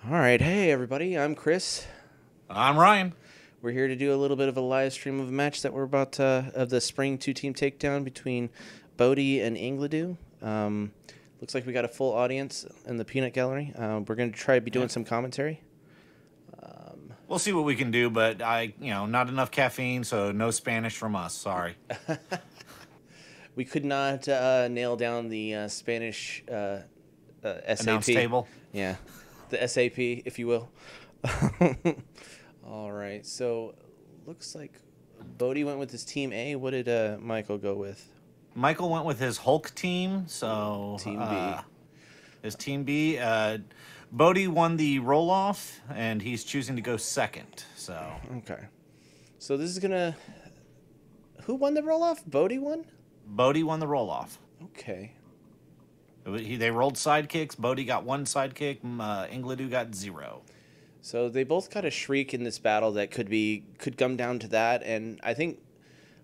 All right, hey everybody, I'm Chris. I'm Ryan. We're here to do a little bit of a live stream of a match that we're about to, of the spring two-team takedown between Bodi and Ingleduem. Looks like we got a full audience in the peanut gallery. We're going to try to be doing some commentary. We'll see what we can do, but not enough caffeine, so no Spanish from us. Sorry. We could not nail down the Spanish Announce SAP. table. Yeah, the SAP, if you will. All right, so looks like Bodi went with his team A. What did Michael go with? Michael went with his Hulk team, so Team B. His team B. Bodi won the roll off, and he's choosing to go second. So Okay. So this is gonna. Who won the roll off? Bodi won. Bodi won the roll off. Okay. They rolled sidekicks. Bodi got one sidekick. Ingledew got 0. So they both got a shriek in this battle that could come down to that, and I think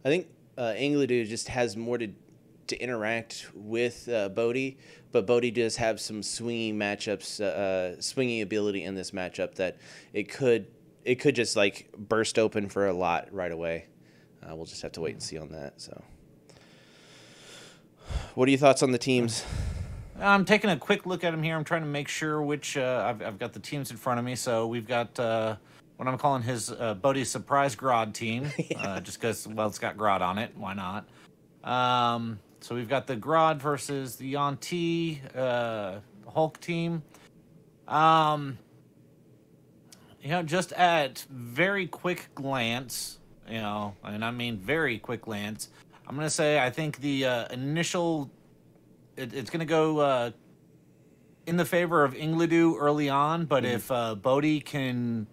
Ingledew just has more to interact with Bodi, but Bodi does have some swinging matchups, swinging ability in this matchup that it could just like burst open for a lot right away. We'll just have to wait and see on that. So, what are your thoughts on the teams? I'm taking a quick look at them here. I'm trying to make sure which I've got the teams in front of me. So we've got what I'm calling his Bodie's surprise Grodd team, just because it's got Grodd on it. Why not? So we've got the Grodd versus the Yanti Hulk team. Just at very quick glance, and I mean very quick glance, I'm gonna say I think the initial. It's going to go in the favor of Ingledew early on, but if Bodi can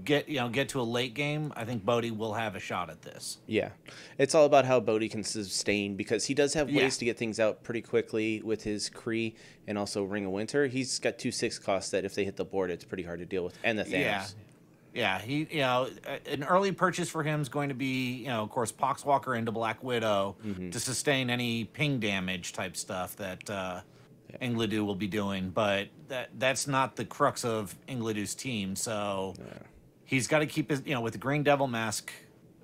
get to a late game, I think Bodi will have a shot at this. Yeah, it's all about how Bodi can sustain because he does have ways to get things out pretty quickly with his Kree and also Ring of Winter. He's got 2/6 costs that if they hit the board, it's pretty hard to deal with, and the Thanos. Yeah, he an early purchase for him is going to be of course Poxwalker into Black Widow to sustain any ping damage type stuff that Ingledew will be doing, but that's not the crux of Ingledew's team. So he's got to keep his with the Green Devil mask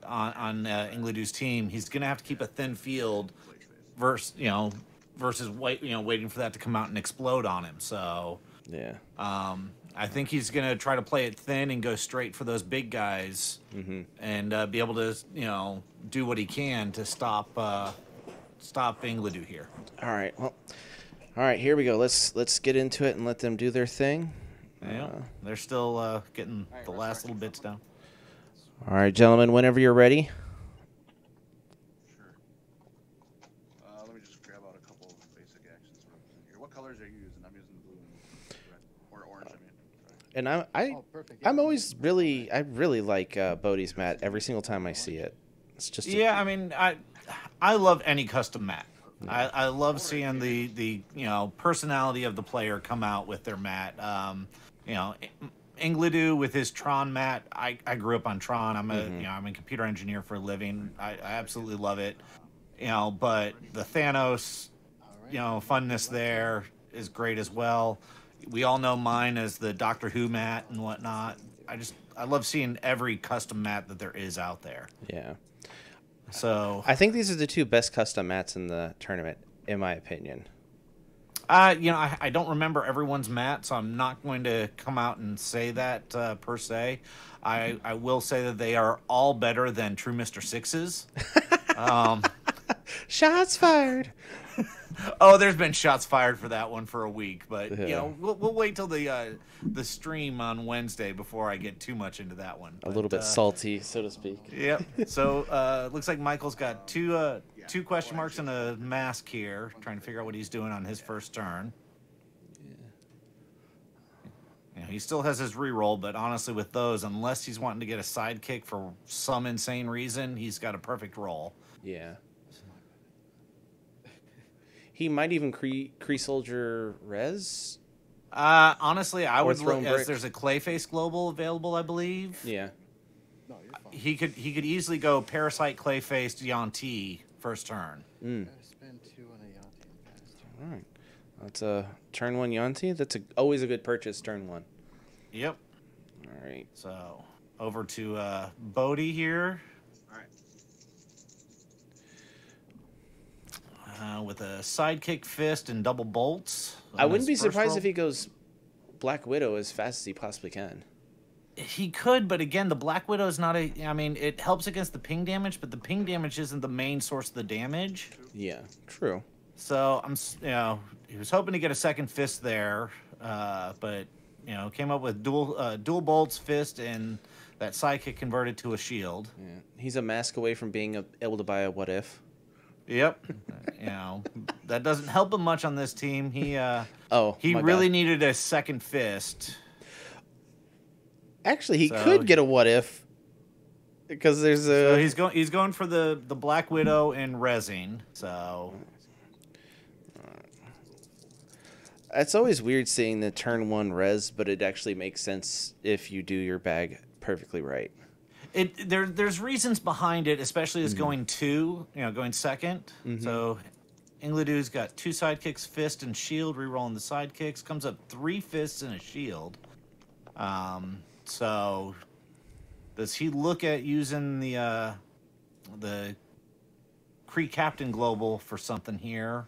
on Ingledew's team. He's going to have to keep a thin field versus waiting for that to come out and explode on him. So Yeah. I think he's going to try to play it thin and go straight for those big guys and be able to, do what he can to stop Ingledew here. All right. Well, all right. Here we go. Let's get into it and let them do their thing. Yeah, they're still getting the last little bits down. All right, gentlemen. Whenever you're ready. Sure. Let me just grab out a couple of basic actions from here. What colors are you using? I'm using blue and red, or orange. I mean. Sorry. And I'm always I really like Bodi's mat every single time I see it. It's just I love any custom mat. I love seeing the personality of the player come out with their mat. Ingledew with his Tron mat. I grew up on Tron. I'm a computer engineer for a living. I absolutely love it. But the Thanos, funness there is great as well. We all know mine as the Doctor Who mat and whatnot. I love seeing every custom mat that there is out there. Yeah. So I think these are the two best custom mats in the tournament, in my opinion. I don't remember everyone's mat, so I'm not going to come out and say that per se. I will say that they are all better than True Mr. Six's. Shots fired. Oh, there's been shots fired for that one for a week, but we'll wait till the stream on Wednesday before I get too much into that one. A little bit salty, so to speak. Yep. So looks like Michael's got two question marks and a mask here, trying to figure out what he's doing on his first turn. Yeah, he still has his reroll, but honestly, with those, unless he's wanting to get a sidekick for some insane reason, he's got a perfect roll. Yeah. He might even Kree Soldier res. Honestly, I would look brick. as there's a Clayface Global available, I believe. Yeah. No, you're fine. He could easily go Parasite Clayface Yanti first turn. Gotta spend 2 on a Yanti in past turn. All right. That's a turn 1 Yanti. That's always a good purchase, turn 1. Yep. All right. So over to Bodi here. All right. With a sidekick fist and double bolts. I on wouldn't his be first surprised roll. if he goes Black Widow as fast as he possibly can. He could, but again, the Black Widow is not a. I mean, it helps against the ping damage, but the ping damage isn't the main source of the damage. Yeah, true. So he was hoping to get a second fist there, but came up with dual bolts, fist, and that sidekick converted to a shield. Yeah. He's a mask away from being able to buy a what if. Yep. That doesn't help him much on this team. He my really bad. needed a second fist. Actually, he So could get a what if because there's a. So he's going for the Black Widow and Resin. So It's always weird seeing the turn 1 res, but it actually makes sense if you do your bag perfectly right. There's reasons behind it, especially as going second. So Ingleduem's got 2 sidekicks, fist and shield, rerolling the sidekicks. Comes up 3 fists and a shield. So does he look at using the Kree Captain Global for something here?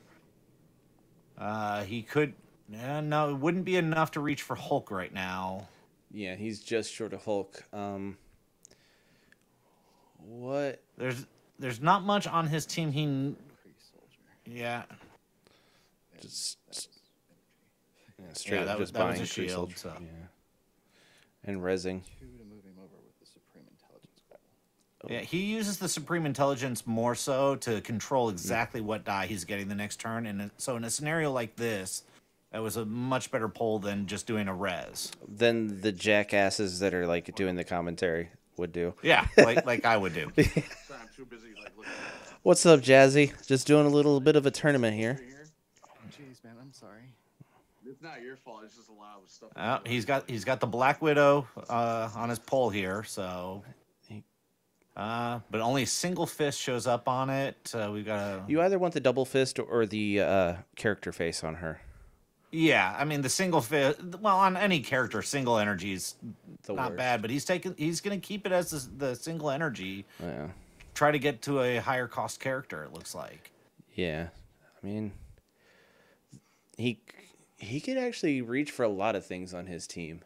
He could. No, it wouldn't be enough to reach for Hulk right now. Yeah, he's just short of Hulk. What? There's not much on his team. Yeah. Just straight Yeah, up just that was buying a Kree shield. Soldier. So. Yeah. And resing. 2 to move him over with the Supreme Intelligence goal. Yeah, he uses the Supreme Intelligence more so to control exactly what die he's getting the next turn. And so in a scenario like this, that was a much better pull than just doing a res. Then the jackasses that are like doing the commentary would do. Yeah, like I would do. Sorry, I'm too busy looking at What's up, Jazzy? Just doing a little bit of a tournament it here. here. Jeez, man, I'm sorry. It's not your fault. It's just a lot of stuff. He's got the Black Widow on his pole here, so. But only a single fist shows up on it. We've got You either want the double fist or the character face on her. Yeah, I mean the single fist. Well, on any character, single energy is The not worst. bad. But he's going to keep it as the single energy. Yeah. Try to get to a higher cost character. It looks like. Yeah. I mean, he could actually reach for a lot of things on his team.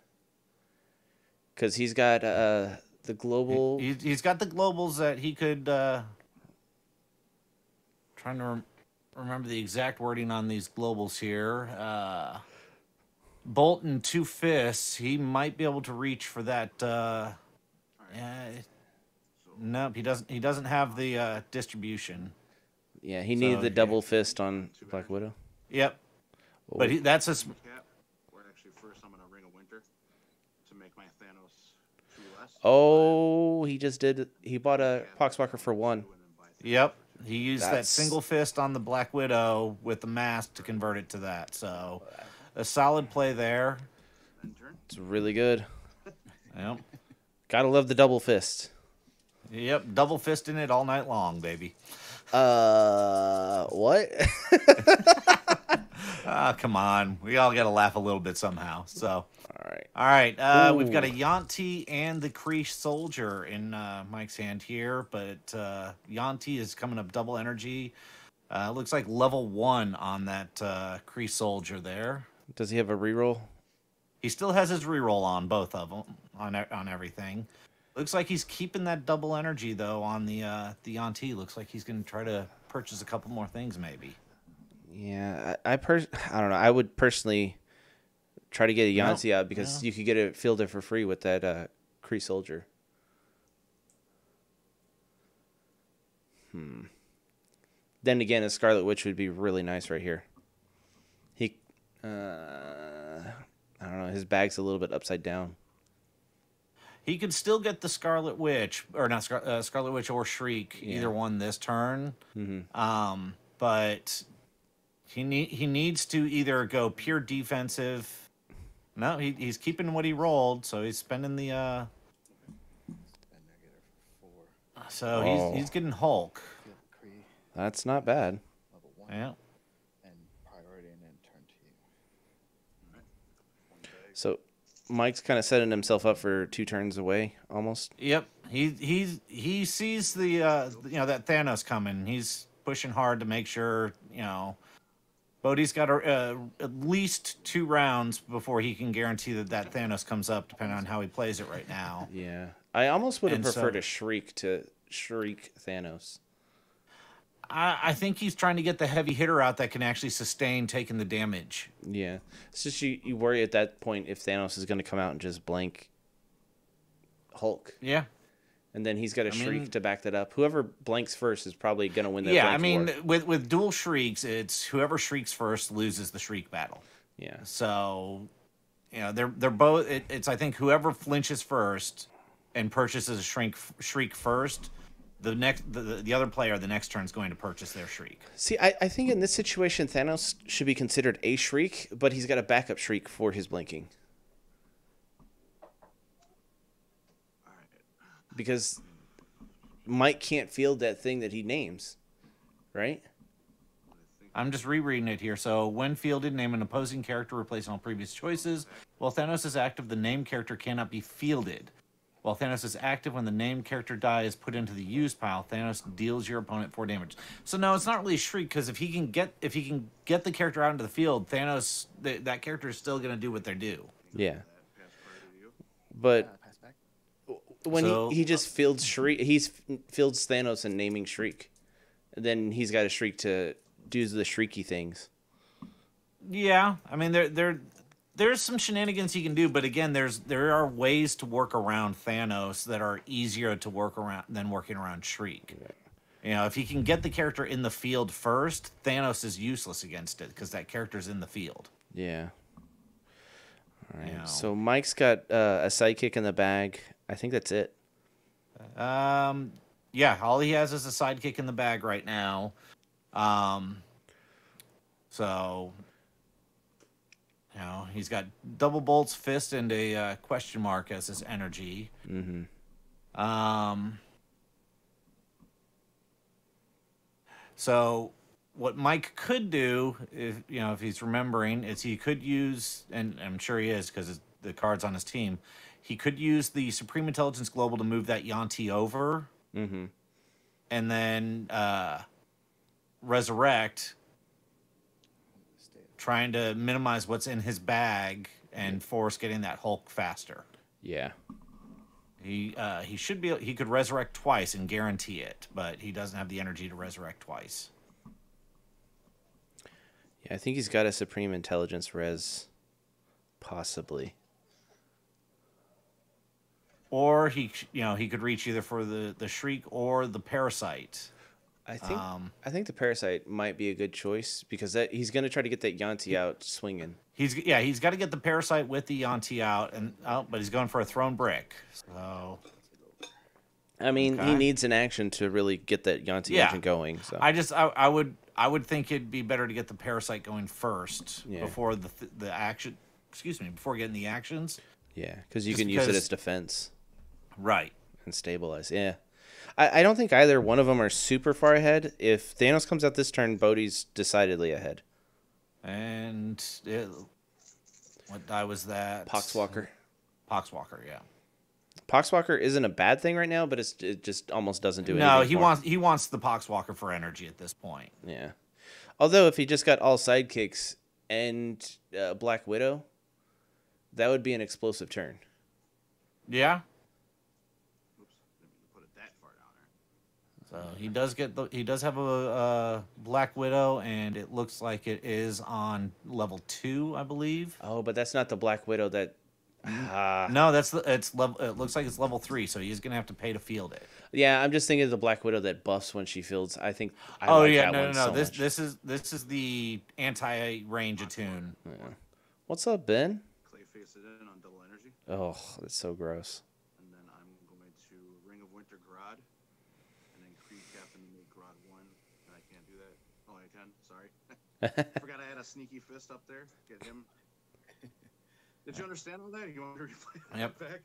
Because he's got the global. He's got the globals that he could. Trying to remember the exact wording on these globals here. Bolt and 2 fists. He might be able to reach for that. Nope, he doesn't. He doesn't have the distribution. Yeah, he needed So, the double fist on Black Widow. Yep, but that's a. Cap, or actually, first I'm gonna Ring of Winter to make my Thanos 2 less. Oh, he just did. He bought a Poxwalker for 1. And then buy Yep, he used that That's- single fist on the Black Widow with the mask to convert it to that. So, a solid play there. then turn. It's really good. Yep, Gotta love the double fist. yep, double fisting it all night long, baby. What? Ah, come on, we all got to laugh a little bit somehow. So. All right. All right, we've got a Ooh. Yanti and the Kree Soldier in Mike's hand here, but Yanti is coming up double energy. Looks like level 1 on that Kree Soldier there. Does he have a reroll? He still has his reroll on both of them, on everything. Looks like he's keeping that double energy, though, on the Yanti. Looks like he's going to try to purchase a couple more things, maybe. Yeah, I don't know. I would personally try to get a Yanti out because you could get it fielded for free with that Kree Soldier. Then again, a Scarlet Witch would be really nice right here. He, I don't know. His bag's a little bit upside down. He could still get the Scarlet Witch, or not Scarlet Witch or Shriek, either one this turn. But he needs to either go pure defensive. No, he's keeping what he rolled, so he's spending the. And negative for 4. So Oh. he's getting Hulk. Feel Kree That's not bad. level 1. Yeah. And priority and then turn to you. So Mike's kind of setting himself up for 2 turns away, almost. Yep. He sees the that Thanos coming. He's pushing hard to make sure Bodi's got at least 2 rounds before he can guarantee that Thanos comes up, depending on how he plays it right now. Yeah. I almost would have And preferred so- a Shriek to Shriek Thanos. I think he's trying to get the heavy hitter out that can actually sustain taking the damage. Yeah. It's just you worry at that point if Thanos is going to come out and just blank Hulk. Yeah. And then he's got a Shriek mean- to back that up. Whoever blanks first is probably going to win that Yeah, blank I mean, war. with dual shrieks, it's whoever shrieks first loses the shriek battle. Yeah. So, they're both. It's I think whoever flinches first and purchases a shriek first, the other player the next turn is going to purchase their shriek. See, I think in this situation, Thanos should be considered a Shriek, but he's got a backup Shriek for his blinking. Because Mike can't field that thing that he names, right? I'm just rereading it here. So, when fielded, name an opposing character replacing all previous choices. While Thanos is active, the named character cannot be fielded. While Thanos is active, when the named character die is put into the use pile, Thanos deals your opponent 4 damage. So no, it's not really a shriek because if he can get the character out into the field, Thanos that character is still going to do what they do. Yeah. But Pass back. when So- he just fields Shriek, fields Thanos and naming Shriek. And then he's got a Shriek to do the shrieky things. Yeah, I mean there's some shenanigans he can do, but again, there are ways to work around Thanos that are easier to work around than working around Shriek. If he can get the character in the field first, Thanos is useless against it because that character's in the field. Yeah. All right. Yeah. So Mike's got a sidekick in the bag. I think that's it. Yeah, all he has is a sidekick in the bag right now. So he's got double bolts, fist, and a question mark as his energy. Mm-hmm. So what Mike could do, if he's remembering, is he could use, and I'm sure he is because the card's on his team. He could use the Supreme Intelligence Global to move that Yanti over, Mm-hmm. and then resurrect, trying to minimize what's in his bag and force getting that Hulk faster. Yeah. He should be. He could resurrect twice and guarantee it, but he doesn't have the energy to resurrect twice. Yeah, I think he's got a Supreme Intelligence res, possibly. Or he could reach either for the Shriek or the Parasite. I think the Parasite might be a good choice because he's going to try to get that Yanti out swinging. He's got to get the Parasite with the Yanti out, but he's going for a thrown brick. So I mean, he Okay. needs an action to really get that Yanti Yeah. engine going. So I would think it'd be better to get the Parasite going first Yeah. before the action. Excuse me, before getting the actions. yeah, because you Just can use it because- as defense Right. and stabilize. Yeah, I don't think either one of them are super far ahead. If Thanos comes out this turn, Bodi's decidedly ahead. And what die was that? Poxwalker. Poxwalker, yeah. Poxwalker isn't a bad thing right now, but it just almost doesn't do anything. No, for him. he wants the Poxwalker for energy at this point. Yeah. Although if he just got all sidekicks and Black Widow, that would be an explosive turn. Yeah. Oops, didn't mean to put it that far down there. So he does have a Black Widow, and it looks like it is on level 2, I believe. Oh, but that's not the Black Widow that. No, it's level. It looks like it's level 3, so he's gonna have to pay to field it. Yeah, I'm just thinking of the Black Widow that buffs when she fields. I think. I Oh like yeah, that no. one so much. This is the anti-range attune. Yeah. What's up, Ben? Clay face it in on double energy. Oh, that's so gross. And then I'm going to Ring of Winter Grodd. And then Creed Captain to make Grodd 1. And I can't do that. Oh, I can. Sorry. Forgot I had a sneaky fist up there. Get him. Did you understand all that? You want me to replay that Yep. back?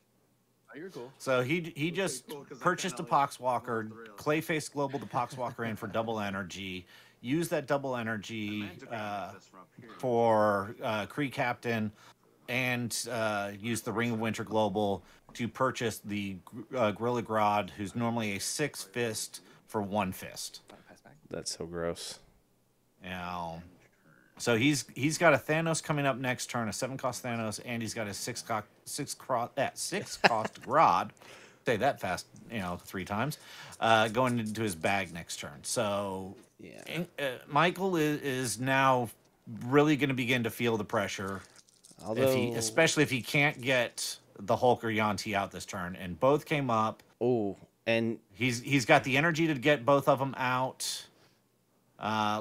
Oh, you're cool. So he just cool, 'cause I purchased a kinda like Poxwalker, off the rails. Clayface Global the Poxwalker in for double energy. Use that double I energy meant to grab this from up here. for Kree Captain and use the Ring of Winter Global to purchase the Gorilla Grodd, who's normally a 6 fist for 1 fist. Pass back. That's so gross. Now, so he's got a Thanos coming up next turn, a 7-cost Thanos, and he's got a 6-cost Grodd. Say that fast, 3 times. Going into his bag next turn. So Yeah. Michael is now really going to begin to feel the pressure. Although, Especially if he can't get the Hulk or Yanti out this turn, and both came up. and He's got the energy to get both of them out.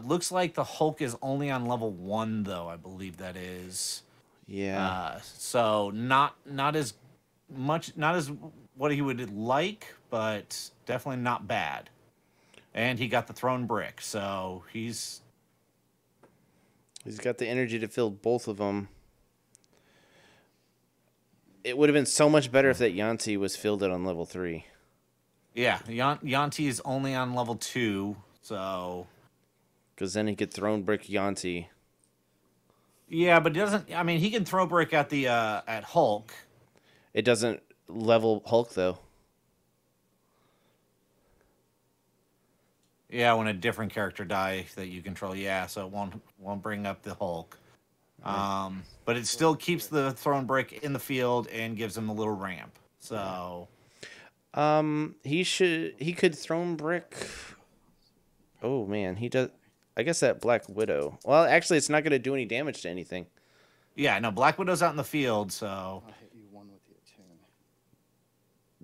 Looks like the Hulk is only on level 1, though. I believe that is. yeah, So not as much, not as what he would like, but definitely not bad. And he got the Throne Brick, so he's got the energy to fill both of them. It would have been so much better if that Yanti was filled on level 3. yeah. Yanti is only on level 2, so. Because then he could Throne Brick Yanti. Yeah, but he doesn't. I mean, he can throw brick at the at Hulk. It doesn't level Hulk, though. Yeah, when a different character die that you control. Yeah, so it won't bring up the Hulk. But it still keeps the Throne Brick in the field and gives him a little ramp. So. He could Throne Brick. Oh man, he does. I guess that Black Widow. Well, actually, it's not going to do any damage to anything. Yeah, no, Black Widow's out in the field, so. I'll hit you 1 with the attune.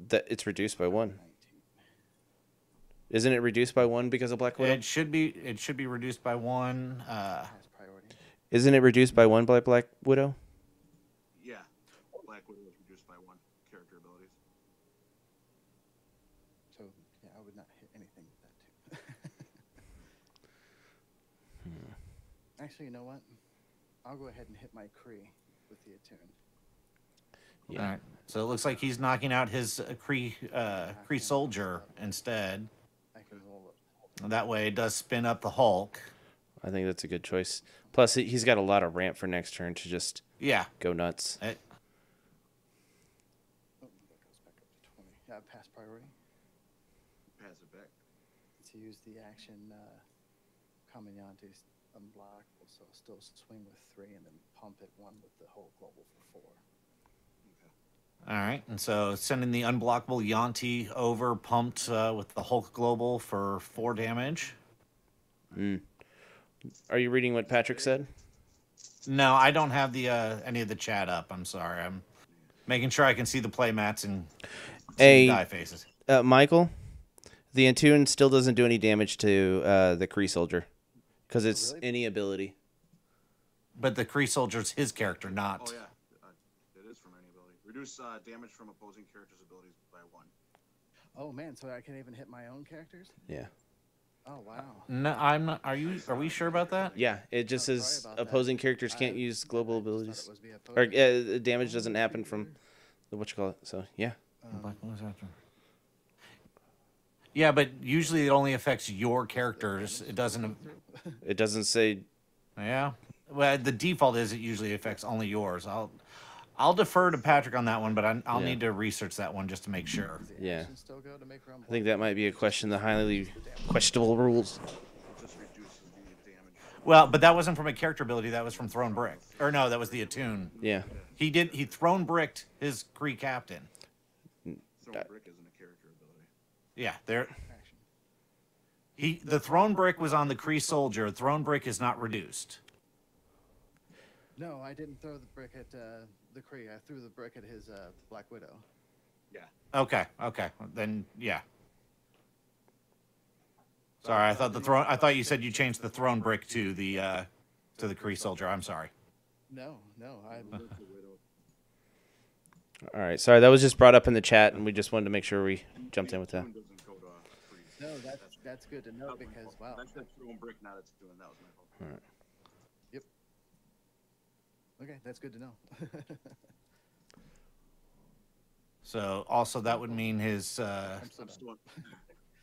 That it's reduced by 1. 19. Isn't it reduced by 1 because of Black Widow? It should be reduced by 1. Pass priority. Isn't it reduced by 1 by Black Widow? Yeah. Black Widow was reduced by 1 character abilities. So, yeah, I would not hit anything with that, too. Actually, you know what? I'll go ahead and hit my Kree with the attune. Yeah. All right. So it looks like he's knocking out his Kree soldier instead. I can roll it. That way it does spin up the Hulk. I think that's a good choice. Plus, he's got a lot of ramp for next turn to just Yeah. go nuts. Oh, that goes back up to 20. Yeah, pass priority. Pass it back. To use the action, Kamenyante's unblockable, so still swing with 3 and then pump it 1 with the whole global for 4. All right. And so sending the unblockable Yanti over, pumped with the Hulk Global for 4 damage. Are you reading what Patrick said? No, I don't have the any of the chat up. I'm sorry. I'm making sure I can see the play mats and see the die faces. Michael, the Attune still doesn't do any damage to the Kree soldier because it's Really? any ability. But the Kree soldier's his character, not. Oh, yeah. It is from any ability. Reduce damage from opposing characters' abilities by 1. Oh man, so I can't even hit my own characters? Yeah. Oh wow. No, I'm not. Are we sure about that? Yeah, it just Oh, sorry says about that. opposing characters can't I- use global I just thought abilities. it was via Or opposing. damage doesn't happen from the whatchamacallit. So, yeah. Yeah, but usually it only affects your characters. It doesn't. It doesn't say. Yeah. Well, the default is it usually affects only yours. I'll defer to Patrick on that one, but I'll Yeah. need to research that one just to make sure. Does the Yeah. action still go to make her I think that might be a question, the highly questionable rules. It just reduces the damage. Well, but that wasn't from a character ability. That was from Throne Brick. Or no, that was the Attune. Yeah. He Throne Bricked his Kree captain. Throwing brick isn't a character ability. Yeah, there. action? The Throne Brick was on the Kree soldier. Throne Brick is not reduced. No, I didn't throw the brick at the Kree. I threw the brick at his Black Widow. Yeah. Okay. Then yeah. Sorry, I thought you said you changed the Throne Brick to the Kree soldier. I'm sorry. No, I. All right. Sorry, that was just brought up in the chat, and we just wanted to make sure we jumped in with that. Attune doesn't go to Kree. No, that's good to know because wow. That's that throwing brick, not it's doing. That was my fault. All right. Yep. Okay, that's good to know. So also that would mean his. I'm still.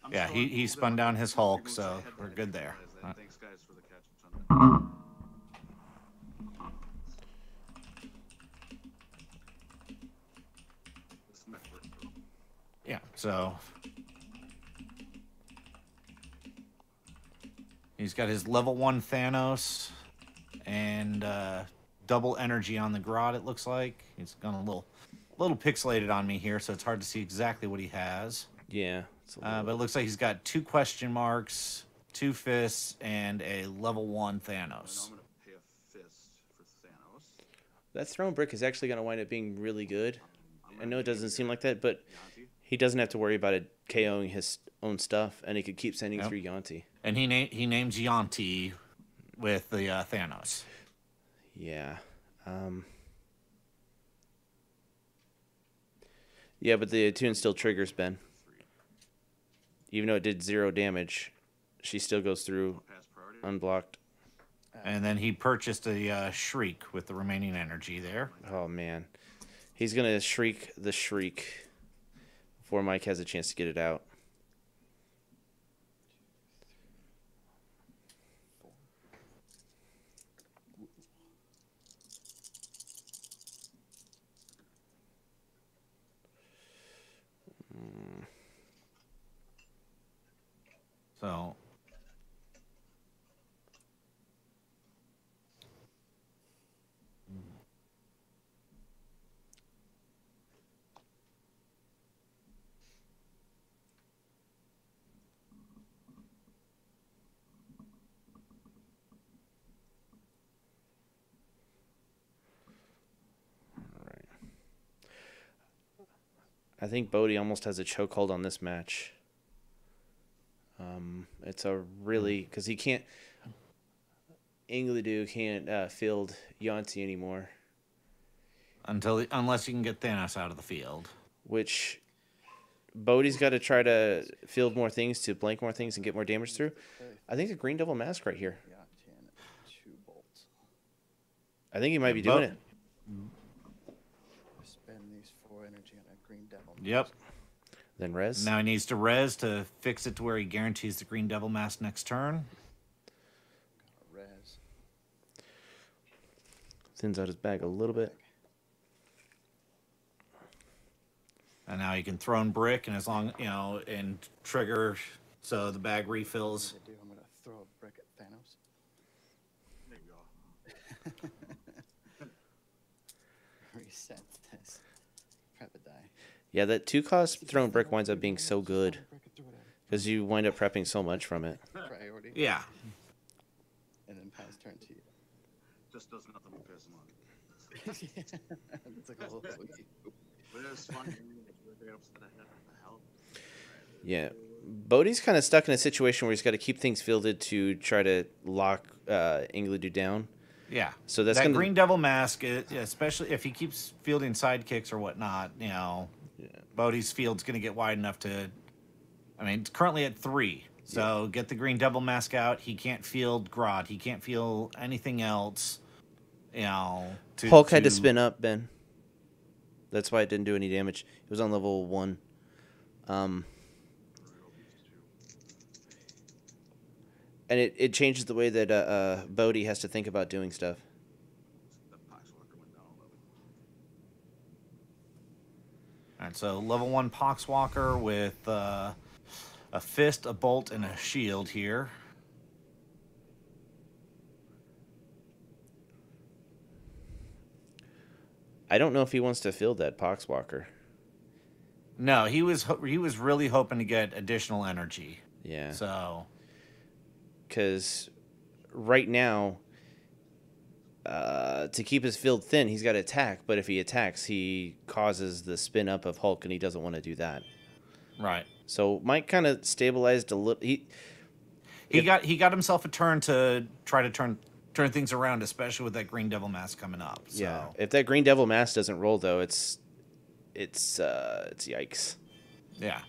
I'm Yeah, still he on spun hold down on his two Hulk, moves so ahead, but we're I good didn't there. realize that. Alright. Thanks, guys, for the catch-ups on that. Yeah, so he's got his level 1 Thanos and double energy on the Grodd, it looks like. He's gone a little pixelated on me here, so it's hard to see exactly what he has. Yeah. But it looks like he's got 2 question marks, 2 fists, and a level 1 I know Thanos. I'm gonna pay a fist for Thanos. That throne brick is actually going to wind up being really good. I'm I gonna know it name doesn't seem your like that, but Yanti. he doesn't have to worry about it KOing his own stuff, and he could keep sending Yep. through Yanti. And he names Yanti with the Thanos. Yeah. Yeah, but the attune still triggers Ben. Even though it did 0 damage, she still goes through Pass priority. unblocked. And then he purchased a Shriek with the remaining energy there. Oh, man. He's going to shriek the shriek before Mike has a chance to get it out. So I think Bodi almost has a chokehold on this match. It's a really... Because he can't... Ingleduem can't field Yanti anymore. unless you can get Thanos out of the field. Which... Bodi's got to try to field more things to blank more things and get more damage through. I think the Green Devil Mask right here. Yanti and 2 bolts. I think he might be doing it. Spend these 4 energy on a green devil. Yep. Then res. Now he needs to res to fix it to where he guarantees the Green Devil Mask next turn. Res. Thins out his bag a little bit. And now he can Throne Brick, and as long, and trigger so the bag refills. What do I do? I'm gonna throw a brick at Thanos. There you go. Reset this. Prep a die. Yeah, that 2-cost Throne Brick winds up being so good. Brick it, throw it at Because you wind up prepping so much from it. priority. Yeah. And then pass turn to you. Just does nothing but piss him off. It's like a little boogie. But it was fun. Very upset I had the hell. Yeah. Bodi's kind of stuck in a situation where he's got to keep things fielded to try to lock Ingleduem down. Yeah. So that's that gonna... Green Devil Mask, especially if he keeps fielding sidekicks or whatnot, Bodi's field's going to get wide enough to... I mean, it's currently at 3. So get the Green Devil Mask out. He can't field Grodd. He can't field anything else. Hulk had to spin up, Ben. That's why it didn't do any damage. It was on level 1. And it changes the way that Bodi has to think about doing stuff. That Poxwalker went down a level. All right, so level 1 Poxwalker with a fist, a bolt, and a shield here. I don't know if he wants to field that Poxwalker. No, he was really hoping to get additional energy. Yeah. So, because right now, to keep his field thin, he's got to attack. But if he attacks, he causes the spin up of Hulk, and he doesn't want to do that. right. So Mike kind of stabilized a little. He got himself a turn to try to turn things around, especially with that Green Devil Mask coming up. So. Yeah. If that Green Devil Mask doesn't roll, though, it's yikes. Yeah.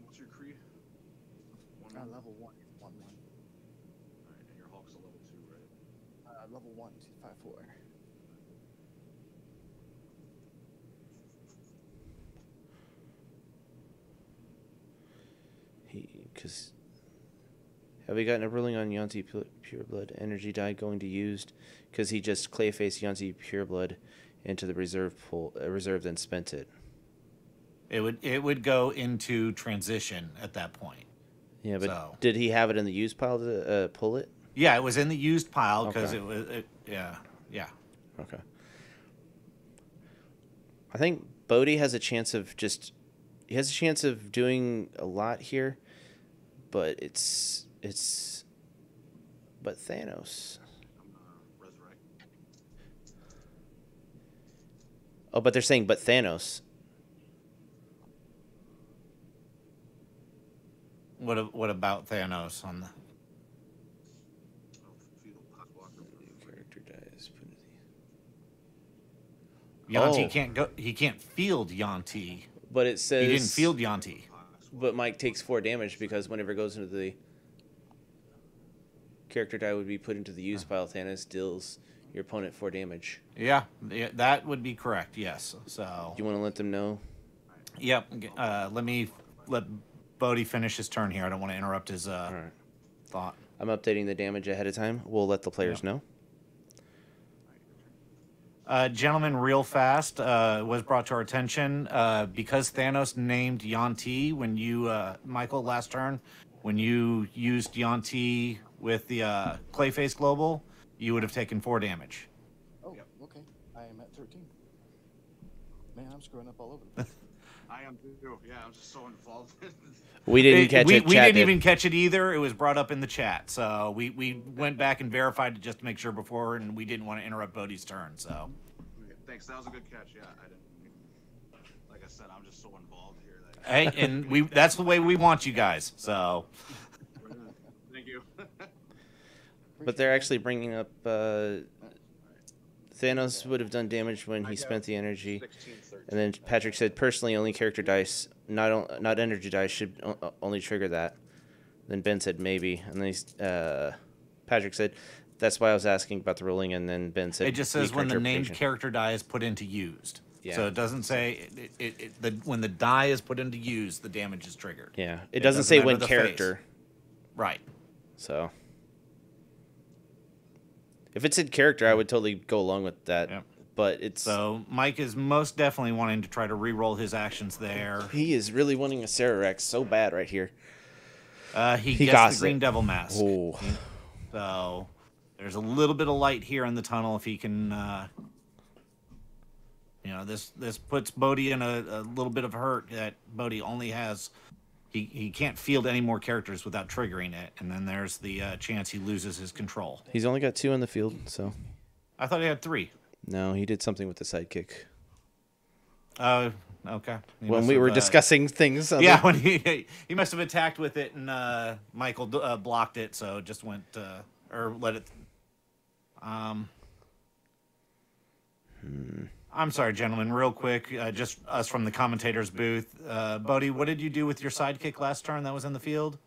What's your Kree? Level 1. 1 1. Alright, and your Hulk's a level 2, right? Level 1. She's 5'4". Because Have we gotten a ruling on Yanti Pureblood energy die going to used? Because he just clayfaced Yanti Pureblood into the reserve pool, reserve, then spent it. It would go into transition at that point. Yeah, but did he have it in the used pile to pull it? Yeah, it was in the used pile because yeah. Okay. I think Bodi has a chance of doing a lot here, but but Thanos. Resurrect. Oh, but they're saying but Thanos. What about Thanos on the Character dies. Yanti can't go. He can't field Yanti. But it says he didn't field Yanti. But Mike takes 4 damage because whenever it goes into the character die would be put into the use pile. Thanos deals your opponent 4 damage. Yeah, that would be correct. Yes. So you want to let them know? Yep. Let Bodi finish his turn here. I don't want to interrupt his thought. I'm updating the damage ahead of time. We'll let the players know. Gentlemen, real fast, was brought to our attention because Thanos named Yanti when you, Michael, last turn, when you used Yanti with the Clayface Global, you would have taken 4 damage. Oh, okay. I am at 13. Man, I'm screwing up all over the place. I am too. Yeah, I'm just so involved. We didn't catch it. We didn't even catch it either. It was brought up in the chat, so we went back and verified it just to make sure before, and we didn't want to interrupt Bodi's turn. So, okay, thanks. That was a good catch. Yeah, I didn't. Like I said, I'm just so involved here. Hey, and that's the way we want you guys. So, thank you. But they're actually bringing up Thanos would have done damage when he spent the energy. 16, 13. And then Patrick said, personally, only character dice, not energy dice, should only trigger that. Then Ben said, maybe. And then Patrick said, that's why I was asking about the ruling. And then Ben said, it just says when the named character die is put into used. Yeah. So it doesn't say when the die is put into use, the damage is triggered. Yeah. It doesn't say when matter the character. phase. Right. So if it said character, I would totally go along with that. Yep. But it's so Mike is most definitely wanting to try to re-roll his actions there. He is really wanting a Cererex so bad right here. He gets the Green Devil Mask. Oh. So there's a little bit of light here in the tunnel if he can. This puts Bodi in a little bit of hurt that Bodi only has. He can't field any more characters without triggering it, and then there's the chance he loses his control. He's only got 2 in the field, so. I thought he had 3. No, he did something with the sidekick. Okay. When we were discussing things. When he must have attacked with it, and Michael blocked it, so it just went or let it. I'm sorry, gentlemen. Real quick, just us from the commentators booth. Bodi, what did you do with your sidekick last turn that was in the field?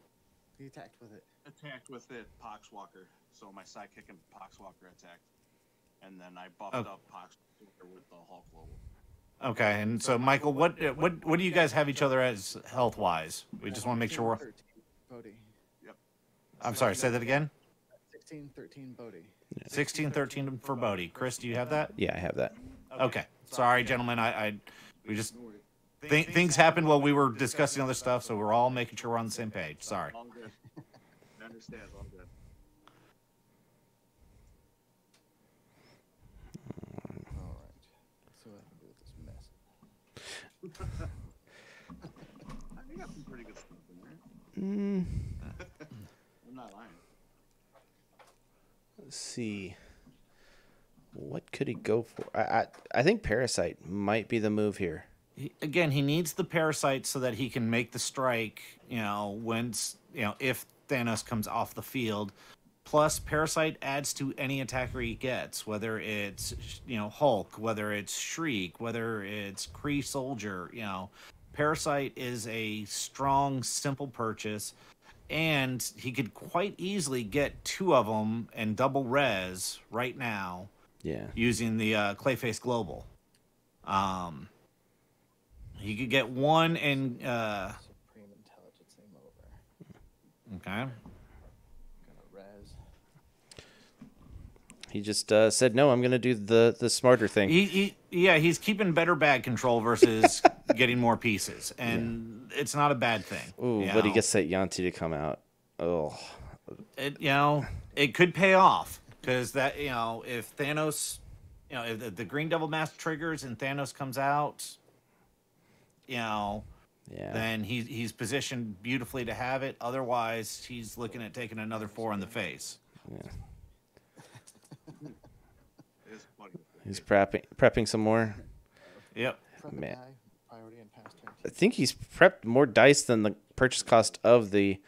He attacked with it. Attacked with it, Poxwalker. So my sidekick and Poxwalker attacked. And then I buffed up Poxwalker with the Hulk Global. Okay, and so Michael, what do you guys have each other as health wise? We just want to make sure we're. 13, Bodi. Yep. I'm sorry, say that again. 16, 13, Bodi. 16, 13 for Bodi. Chris, do you have that? Yeah, I have that. Okay. Sorry, gentlemen. We just things happened while we were discussing other stuff, so we're all making sure we're on the same page. Sorry. All good. I understand. All good. All right. So what I can do with this mess. I got some pretty good stuff in there. I'm not lying. Let's see. What could he go for? I think Parasite might be the move here. He needs the Parasite so that he can make the strike, if Thanos comes off the field. Plus, Parasite adds to any attacker he gets, whether it's, Hulk, whether it's Shriek, whether it's Kree Soldier, Parasite is a strong, simple purchase, and he could quite easily get 2 of them and double res right now. Yeah. Using the Clayface Global. He could get 1 and... Supreme intelligence name over. Okay. He just said, no, I'm going to do the smarter thing. He's keeping better bag control versus getting more pieces, and it's not a bad thing. Ooh, but he gets that Yanti to come out. Oh, it could pay off because that if Thanos, if the Green Devil Mask triggers and Thanos comes out, then he's positioned beautifully to have it. Otherwise, he's looking at taking another 4 in the face. Yeah. He's prepping some more. Yep. Man. I think he's prepped more dice than the purchase cost of the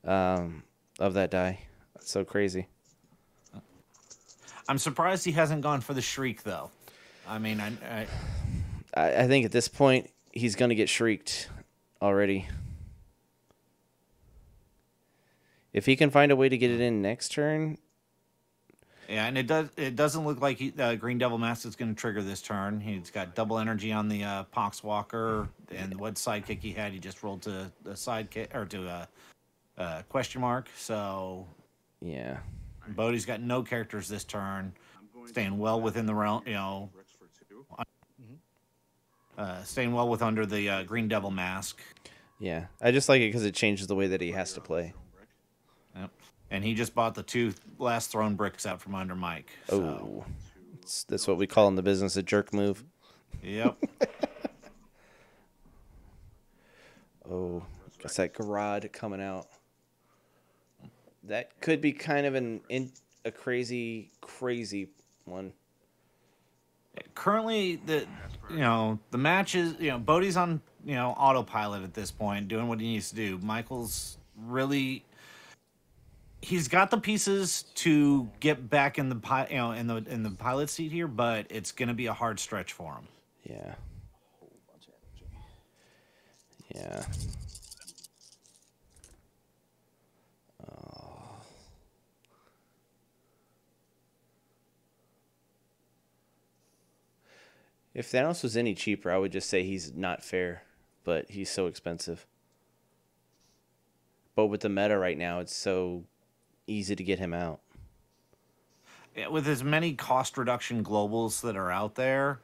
of that die. That's so crazy. I'm surprised he hasn't gone for the Shriek though. I mean, I think at this point he's going to get shrieked already. If he can find a way to get it in next turn. Yeah, and it doesn't look like Green Devil Mask is going to trigger this turn. He's got double energy on the Poxwalker, and what sidekick he had, he just rolled to the sidekick or to a question mark. So yeah, Bodi's got no characters this turn, staying well within the realm. Staying well with under the Green Devil Mask. Yeah, I just like it because it changes the way that he has to play. Yep. And he just bought the 2 last thrown bricks out from under Mike. So. Oh, that's what we call in the business a jerk move. Yep. Oh, got that Garrod coming out. That could be kind of a crazy one. Currently, the match is Bodi's on autopilot at this point, doing what he needs to do. Michael's really. He's got the pieces to get back in the in the pilot seat here, but it's going to be a hard stretch for him. Yeah. Yeah. If Thanos was any cheaper, I would just say he's not fair, but he's so expensive. But with the meta right now, it's so easy to get him out. Yeah, with as many cost reduction globals that are out there,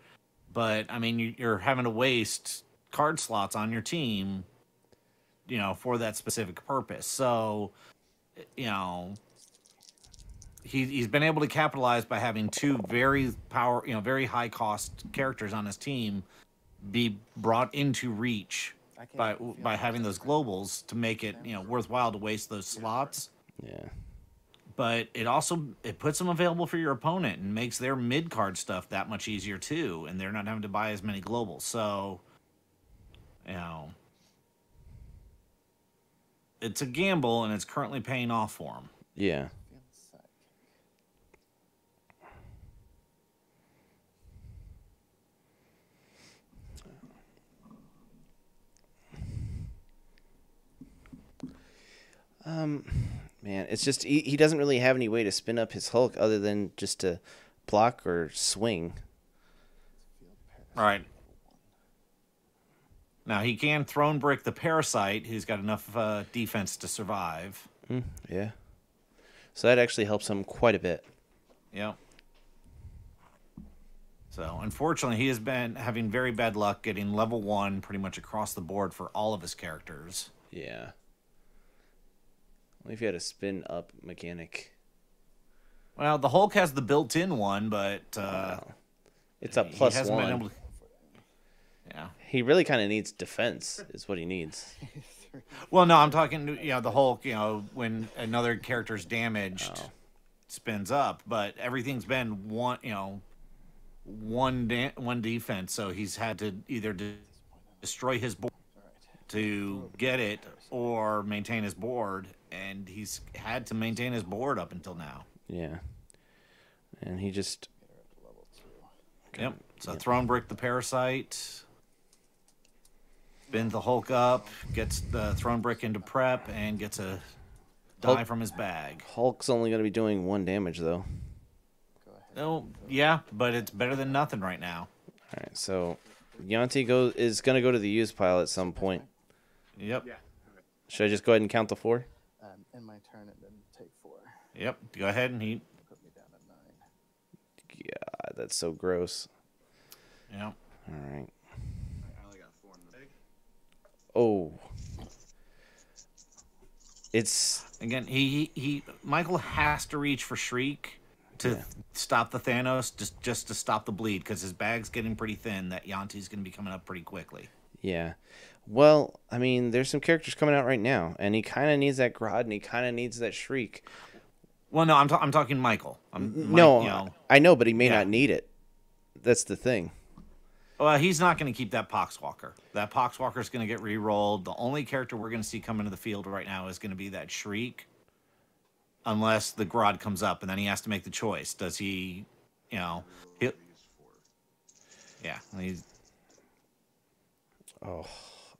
but I mean you're having to waste card slots on your team, for that specific purpose. So, he's been able to capitalize by having 2 very very high cost characters on his team be brought into reach by having those globals to make it worthwhile to waste those slots. Yeah. But it puts them available for your opponent and makes their mid card stuff that much easier too, and they're not having to buy as many globals. So, it's a gamble, and it's currently paying off for them. Yeah. Man, it's just he doesn't really have any way to spin up his Hulk other than just to block or swing. All right. Now he can throne brick the Parasite. He's got enough defense to survive. Yeah. So that actually helps him quite a bit. Yeah. So unfortunately, he has been having very bad luck getting level 1 pretty much across the board for all of his characters. Yeah. Only if you had a spin up mechanic. Well, the Hulk has the built-in one, but it's a +1. Been able to... Yeah. He really kind of needs defense, is what he needs. Well, no, I'm talking, the Hulk, when another character's damaged, spins up, but everything's been one defense, so he's had to either destroy his board to get it or maintain his board, and he's had to maintain his board up until now. Yeah. And he just... Yep. So Throne Brick the Parasite, spins the Hulk up, gets the Throne Brick into prep, and gets a die from his bag. Hulk's only going to be doing 1 damage, though. Oh, yeah, but it's better than nothing right now. All right, so Yanti is going to go to the use pile at some point. Yep. Yeah. Should I just go ahead and count the 4? In my turn, and then take 4. Yep. Go ahead and he. Put me down at 9. God, that's so gross. Yeah. All right. I only got 4 in the bag. Oh. It's Again, he Michael has to reach for Shriek to Yeah. stop the Thanos, just to stop the bleed, because his bag's getting pretty thin. That Yanti's going to be coming up pretty quickly. yeah. Well, I mean, there's some characters coming out right now, and he kind of needs that Grodd, and he kind of needs that Shriek. Well, no, I'm talking Michael. No, you know, I know, but he may Yeah. not need it. That's the thing. well, he's not going to keep that Poxwalker. That Poxwalker is going to get re-rolled. The only character we're going to see come into the field right now is going to be that Shriek, unless the Grodd comes up, and then he has to make the choice. Does he, you know, These 4. yeah, he's,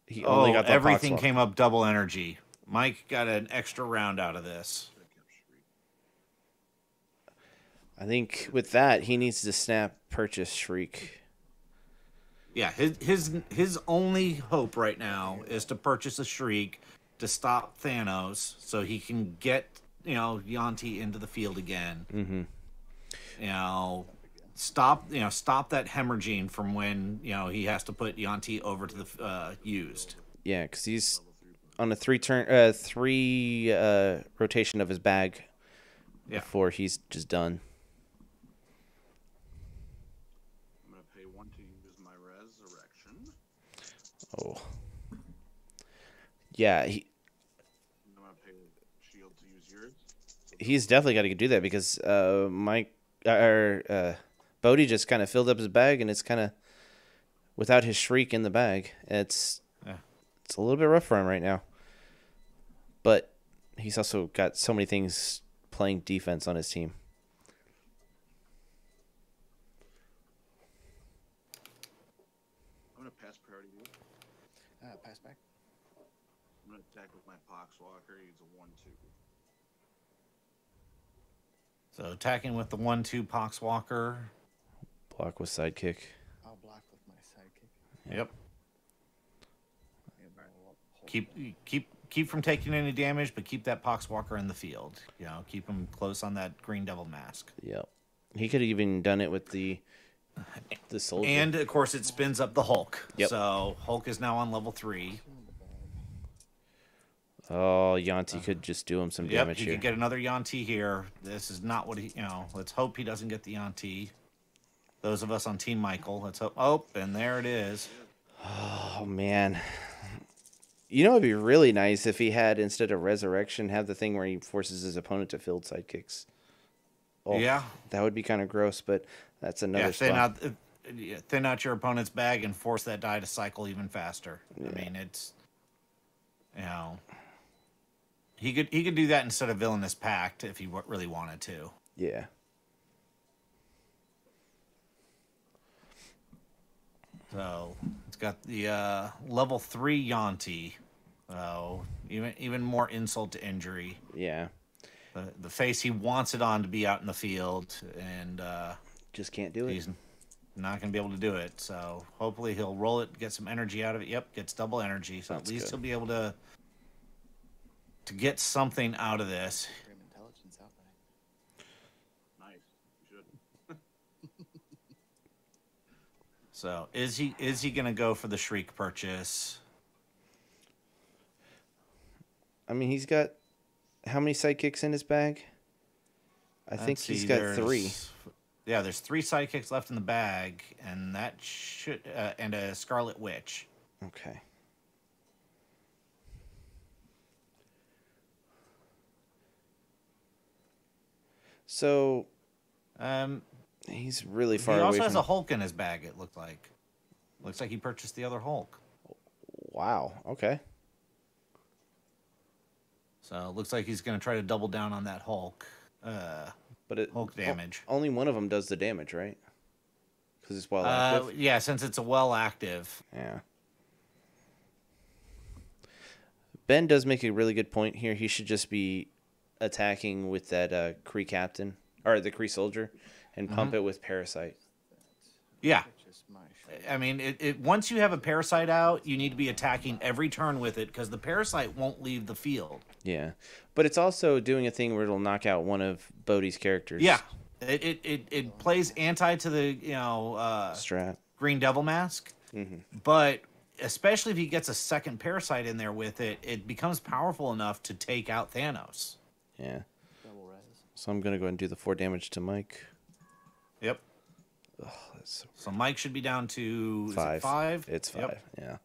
He only got the everything Poxwalker. came up double energy. Mike got an extra round out of this. I kept Shriek. I think with that, he needs to snap purchase Shriek. Yeah, his only hope right now is to purchase a Shriek to stop Thanos, so he can get, you know, Yanti into the field again. Mm-hmm. You know, stop that hemorrhaging from when, you know, he has to put Yanti over to the used. Yeah, because he's on a 3 rotation of his bag Yeah. before he's just done. I'm going to pay 1 to use my resurrection. Oh. Yeah, I'm going to pay shield to use yours. he's definitely got to do that because Bodi just kind of filled up his bag, and it's kind of without his Shriek in the bag. It's a little bit rough for him right now. But he's also got so many things playing defense on his team. I'm going to pass priority to you. Pass back. I'm going to attack with my Poxwalker. He's a 1-2. So attacking with the 1-2 Poxwalker. Block with sidekick. I'll block with my sidekick. Yep. Yeah, but I'll hold Keep from taking any damage, but keep that Poxwalker in the field. You know, keep him close on that Green Devil mask. Yep. He could have even done it with the soldier. And of course, it spins up the Hulk. Yep. So Hulk is now on level 3. Oh, Yanti could just do him some Yep, damage he here. could get another Yanti here. This is not what he, you know, let's hope he doesn't get the Yanti. Those of us on Team Michael, let's hope. Oh, and there it is. Oh, man. You know, it'd be really nice if he had, instead of resurrection, have the thing where he forces his opponent to field sidekicks. Oh, Yeah. That would be kind of gross, but that's another spot. Thin out your opponent's bag and force that die to cycle even faster. Yeah. I mean, it's, you know, he could do that instead of Villainous Pact if he really wanted to. Yeah. So it's got the level 3 Yanti. So even more insult to injury. Yeah. The face he wants it on to be out in the field, and Just can't do it. he's not going to be able to do it. So hopefully he'll roll it, get some energy out of it. Yep, gets double energy. So That's at least good. he'll be able to get something out of this. Grim intelligence out there. Nice. You should. So is he going to go for the Shriek purchase? I mean, he's got how many sidekicks in his bag? I think Let's he's see, got 3. Yeah, there's 3 sidekicks left in the bag, and that should and a Scarlet Witch. Okay. So he's really far He away also from. has a Hulk in his bag. It looked like. Looks like he purchased the other Hulk. Wow. Okay. So it looks like he's going to try to double down on that Hulk. But Hulk damage. Only one of them does the damage, right? Because it's well active. Yeah, since it's a well active. Yeah. Ben does make a really good point here. He should just be attacking with that Kree captain or the Kree soldier, and pump it with Parasite. Yeah. Just my shield. I mean, once you have a Parasite out, you need to be attacking every turn with it because the Parasite won't leave the field. Yeah, but it's also doing a thing where it'll knock out one of Bodhi's characters. Yeah. It plays anti to the Strat. Green Devil mask, but especially if he gets a second parasite in there with it, it becomes powerful enough to take out Thanos. Yeah. Double res. So I'm gonna go ahead and do the 4 damage to Mike. Yep. Oh, that's So Mike should be down to 5. Is it 5? It's 5. Yep. Yeah.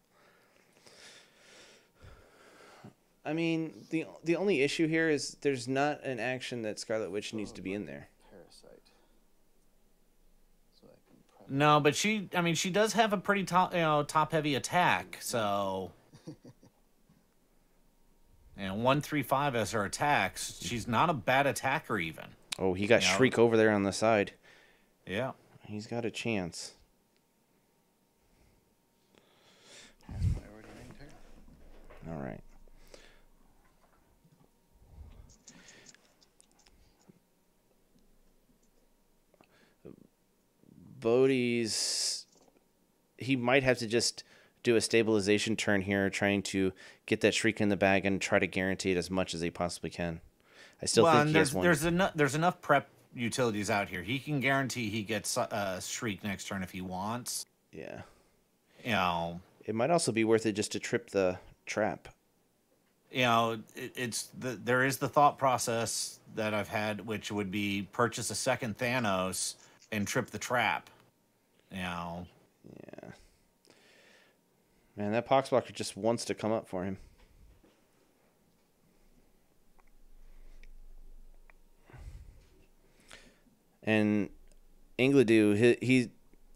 I mean, the only issue here is there's not an action that Scarlet Witch needs to be in there. Parasite. So I can prep. No, but she does have a pretty top heavy attack. So, 135 as her attacks. She's not a bad attacker even. Oh, he got Yeah. Shriek over there on the side. Yeah. He's got a chance. Has priority named her. All right. Bodi's... He might have to just do a stabilization turn here, trying to get that Shriek in the bag and try to guarantee it as much as he possibly can. I still think he has one. There's enough prep utilities out here. He can guarantee he gets Shriek next turn if he wants. Yeah. It might also be worth it just to trip the trap. There is the thought process that I've had, which would be purchase a second Thanos and trip the trap. Yeah. Man, that Poxwalker just wants to come up for him. And Ingleduem,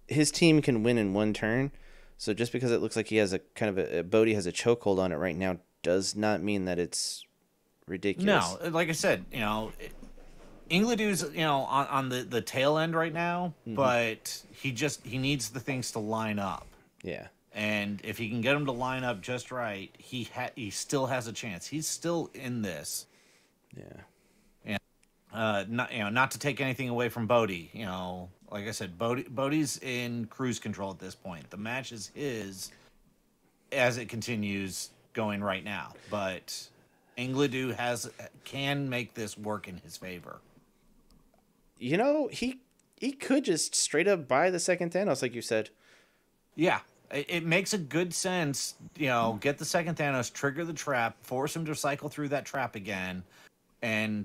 his team can win in one turn. So just because it looks like he has a kind of Bodi has a chokehold on it right now does not mean that it's ridiculous. No, like I said, Ingledue's on the tail end right now, but he needs the things to line up. Yeah. And if he can get them to line up just right, he still has a chance. He's still in this. Yeah. And not to take anything away from Bodi. Like I said, Bodi's in cruise control at this point. The match is his as it continues going right now. But Ingleduem can make this work in his favor. He could just straight up buy the second Thanos, like you said. Yeah. It makes a good sense, get the second Thanos, trigger the trap, force him to cycle through that trap again, and,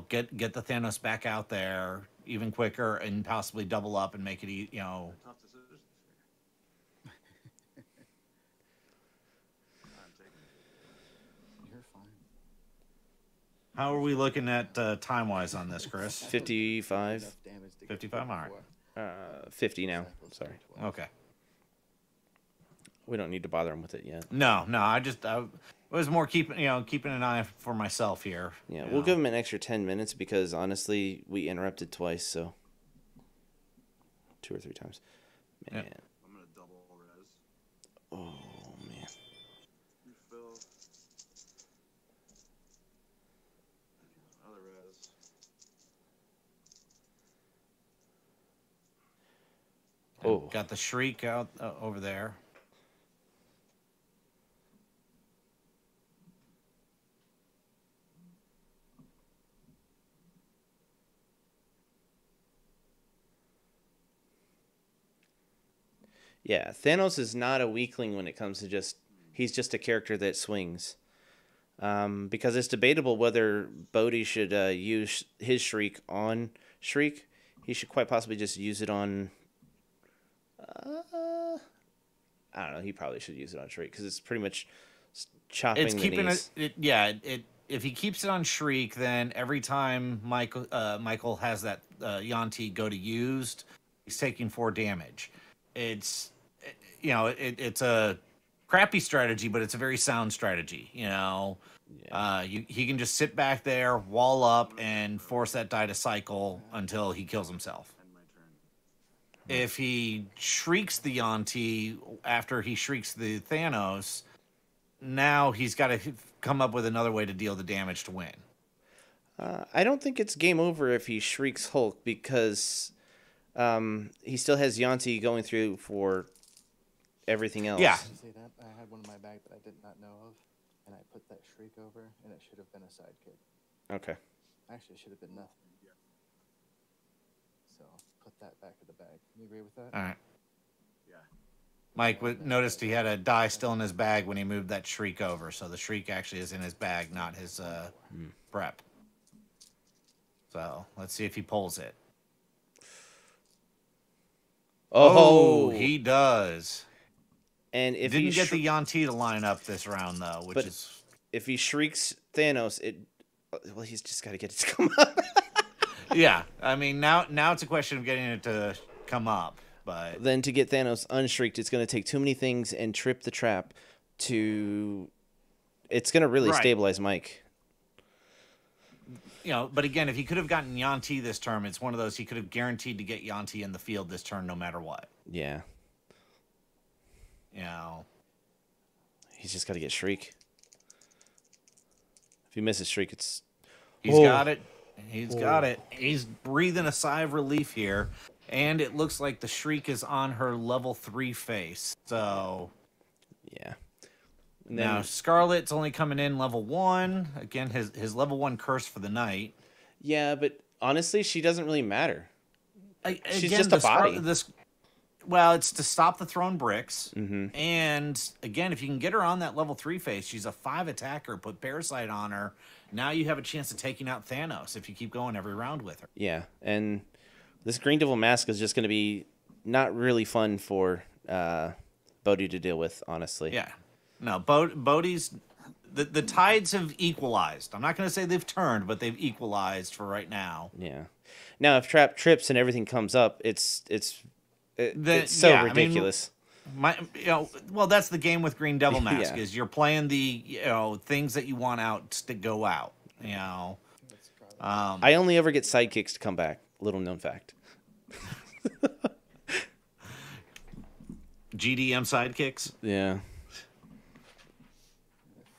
get the Thanos back out there even quicker and possibly double up and make it, Tough decisions here. I'm taking it. You're fine. How are we looking at time-wise on this, Chris? 55. Enough damage to get 55, through all right. before 50 now. cycles Sorry. to 12. Okay. We don't need to bother him with it yet. No, I was more keeping an eye for myself here. Yeah, we'll give him an extra 10 minutes because, honestly, we interrupted twice, so... 2 or 3 times. Man. Yeah. I'm gonna double res. Oh, man. Refill. Another res. Oh. Got the Shriek out over there. Yeah, Thanos is not a weakling when it comes to he's just a character that swings. Because it's debatable whether Bodi should use his Shriek on Shriek. He should quite possibly just use it on... I don't know, he probably should use it on Shriek because it's pretty much chopping It's the keeping knees. if he keeps it on Shriek, then every time Michael has that Yanti go to used, he's taking 4 damage. It's it's a crappy strategy, but it's a very sound strategy. He can just sit back there, wall up, and force that die to cycle until he kills himself. End my turn. If he shrieks the Yanti after he shrieks the Thanos, now he's got to come up with another way to deal the damage to win. I don't think it's game over if he Shrieks Hulk because he still has Yanti going through for everything else. Yeah. You see that? I had one in my bag that I did not know of, and I put that Shriek over, and it should have been a sidekick. Okay. Actually, it should have been nothing. so I'll put that back in the bag. You agree with that? All right. Yeah. Mike noticed he had a die still in his bag when he moved that shriek over, so the shriek actually is in his bag, not his prep. So let's see if he pulls it. Oh, He does. And if Didn't he get the Yanti to line up this round though, which is if he shrieks Thanos, he's just got to get it to come up. yeah. I mean now it's a question of getting it to come up, but Then to get Thanos unshrieked, it's going to take too many things and trip the trap. It's going to really stabilize Mike. You know, but again, if he could have gotten Yanti this turn, it's one of those he could have guaranteed to get Yanti in the field this turn, no matter what. Yeah. You know, He's just got to get Shriek. If he misses Shriek, he's got it. He's got it. He's breathing a sigh of relief here, and it looks like the Shriek is on her level 3 face. So, yeah. Now Scarlet's only coming in level 1. Again, his level 1 curse for the night. Yeah, but honestly, she doesn't really matter. She's Again, just a body. Well, it's to stop the thrown bricks. Mm-hmm. And again, if you can get her on that level 3 face, she's a 5 attacker, put Parasite on her. Now you have a chance of taking out Thanos if you keep going every round with her. Yeah, and this Green Devil mask is just going to be not really fun for Bodi to deal with, honestly. Yeah. No, Bodi's... The tides have equalized. I'm not going to say they've turned, but they've equalized for right now. Yeah. Now, if Trap trips and everything comes up, it's so ridiculous. Well, that's the game with Green Devil Mask Yeah. is you're playing the things that you want out to go out. I only ever get sidekicks to come back. Little known fact. GDM sidekicks. Yeah.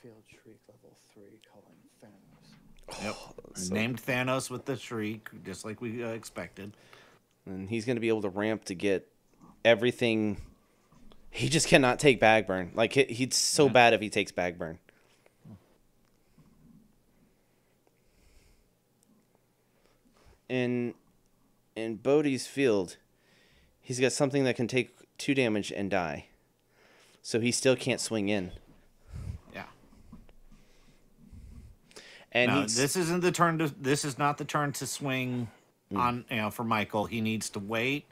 Field Shriek level 3 calling Thanos. Yep. Named Thanos with the shriek, just like we expected. And he's going to be able to ramp to get everything. He just cannot take Bagburn. Like, he's so bad if he takes Bagburn. In Bodi's field, he's got something that can take 2 damage and die. So he still can't swing in. Yeah. And this isn't the turn to. This is not the turn to swing on. For Michael, he needs to wait,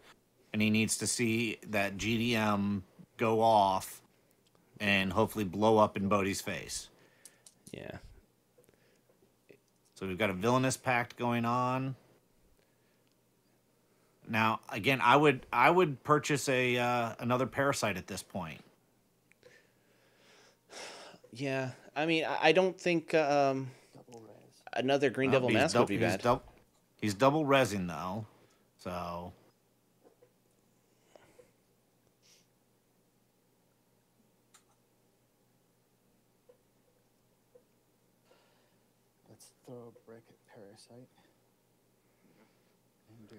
and he needs to see that GDM go off, and hopefully blow up in Bodi's face. Yeah. So we've got a villainous pact going on. Now, again, I would purchase another Parasite at this point. Yeah. I mean, I don't think another Green Devil Mask would be bad. He's double resin though, so. Let's throw a brick at Parasite. And do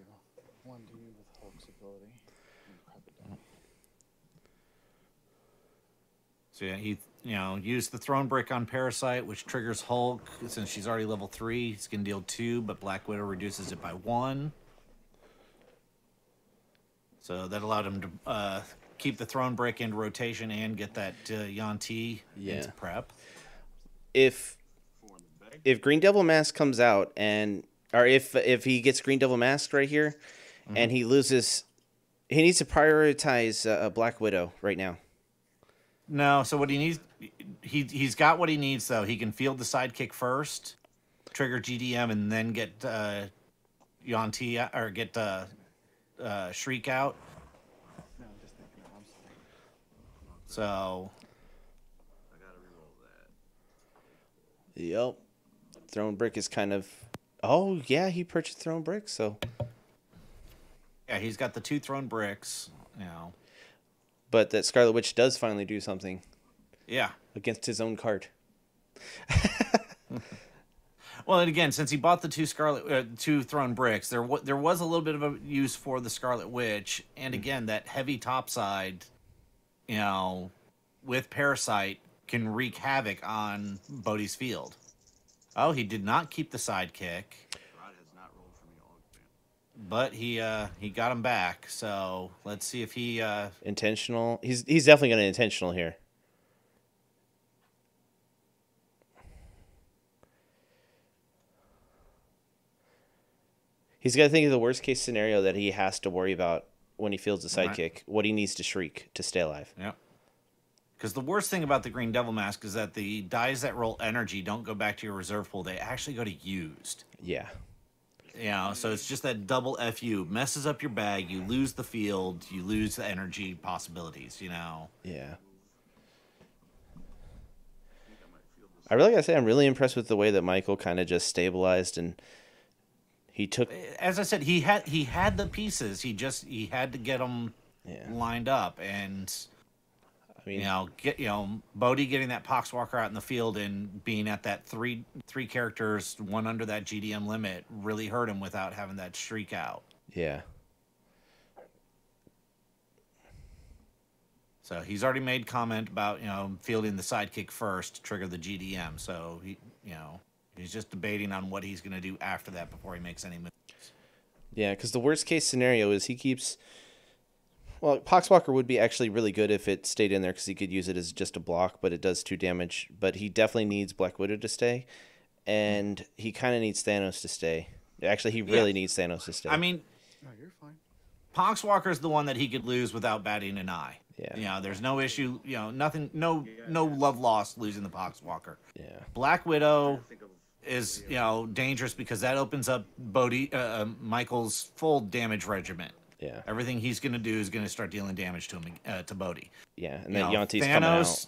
1D with Hulk's ability. And prep it down. So yeah, he used the Throne Brick on Parasite, which triggers Hulk. Since she's already level 3, he's going to deal 2, but Black Widow reduces it by 1. So that allowed him to keep the Throne Brick into rotation and get that Yanti into prep. If Green Devil Mask comes out or if he gets Green Devil Mask right here, and he loses, he needs to prioritize Black Widow right now. No, so what he needs, he's got what he needs though. He can field the sidekick first, trigger GDM, and then get Yanti or get Shriek out. No, I'm just thinking. I'm sorry. So I gotta reroll that. Yep. Throne Brick is kind of. Oh yeah, he purchased Throne Brick, so. yeah, he's got the 2 Throne Bricks. But that Scarlet Witch does finally do something. Yeah. Against his own card. Well, and again, since he bought the 2 Throne Bricks, there was a little bit of a use for the Scarlet Witch, and again, that heavy topside, with Parasite can wreak havoc on Bodi's field. Oh, he did not keep the sidekick. Rod has not rolled for me all game. but he got him back. So let's see if he Intentional. He's definitely going to intentional here. He's got to think of the worst case scenario that he has to worry about when he fields a sidekick. Right. What he needs to shriek to stay alive. Yep. Because the worst thing about the Green Devil Mask is that the dies that roll energy don't go back to your reserve pool. They actually go to used. Yeah. You know, so it's just that double FU. Messes up your bag. You lose the field. You lose the energy possibilities, you know. Yeah. I really got to say, I'm really impressed with the way that Michael kind of just stabilized and he took... As I said, he had the pieces. He had to get them lined up. And... I mean, Bodi getting that Poxwalker out in the field and being at that three characters, one under that GDM limit, really hurt him without having that streak out. Yeah. So he's already made comment about fielding the sidekick first to trigger the GDM. So he's just debating on what he's going to do after that before he makes any moves. Yeah, because the worst case scenario is he keeps. Well, Poxwalker would be actually really good if it stayed in there because he could use it as just a block, but it does 2 damage. But he definitely needs Black Widow to stay, and he kind of needs Thanos to stay. Actually, he really needs Thanos to stay. I mean, No, you're fine. Poxwalker is the one that he could lose without batting an eye. Yeah. There's no issue. Nothing. No love lost losing the Poxwalker. Yeah. Black Widow is dangerous because that opens up Bodi, Michael's full damage regiment. Yeah. Everything he's going to do is going to start dealing damage to him, to Bodi. Yeah, and then Yanti's coming out.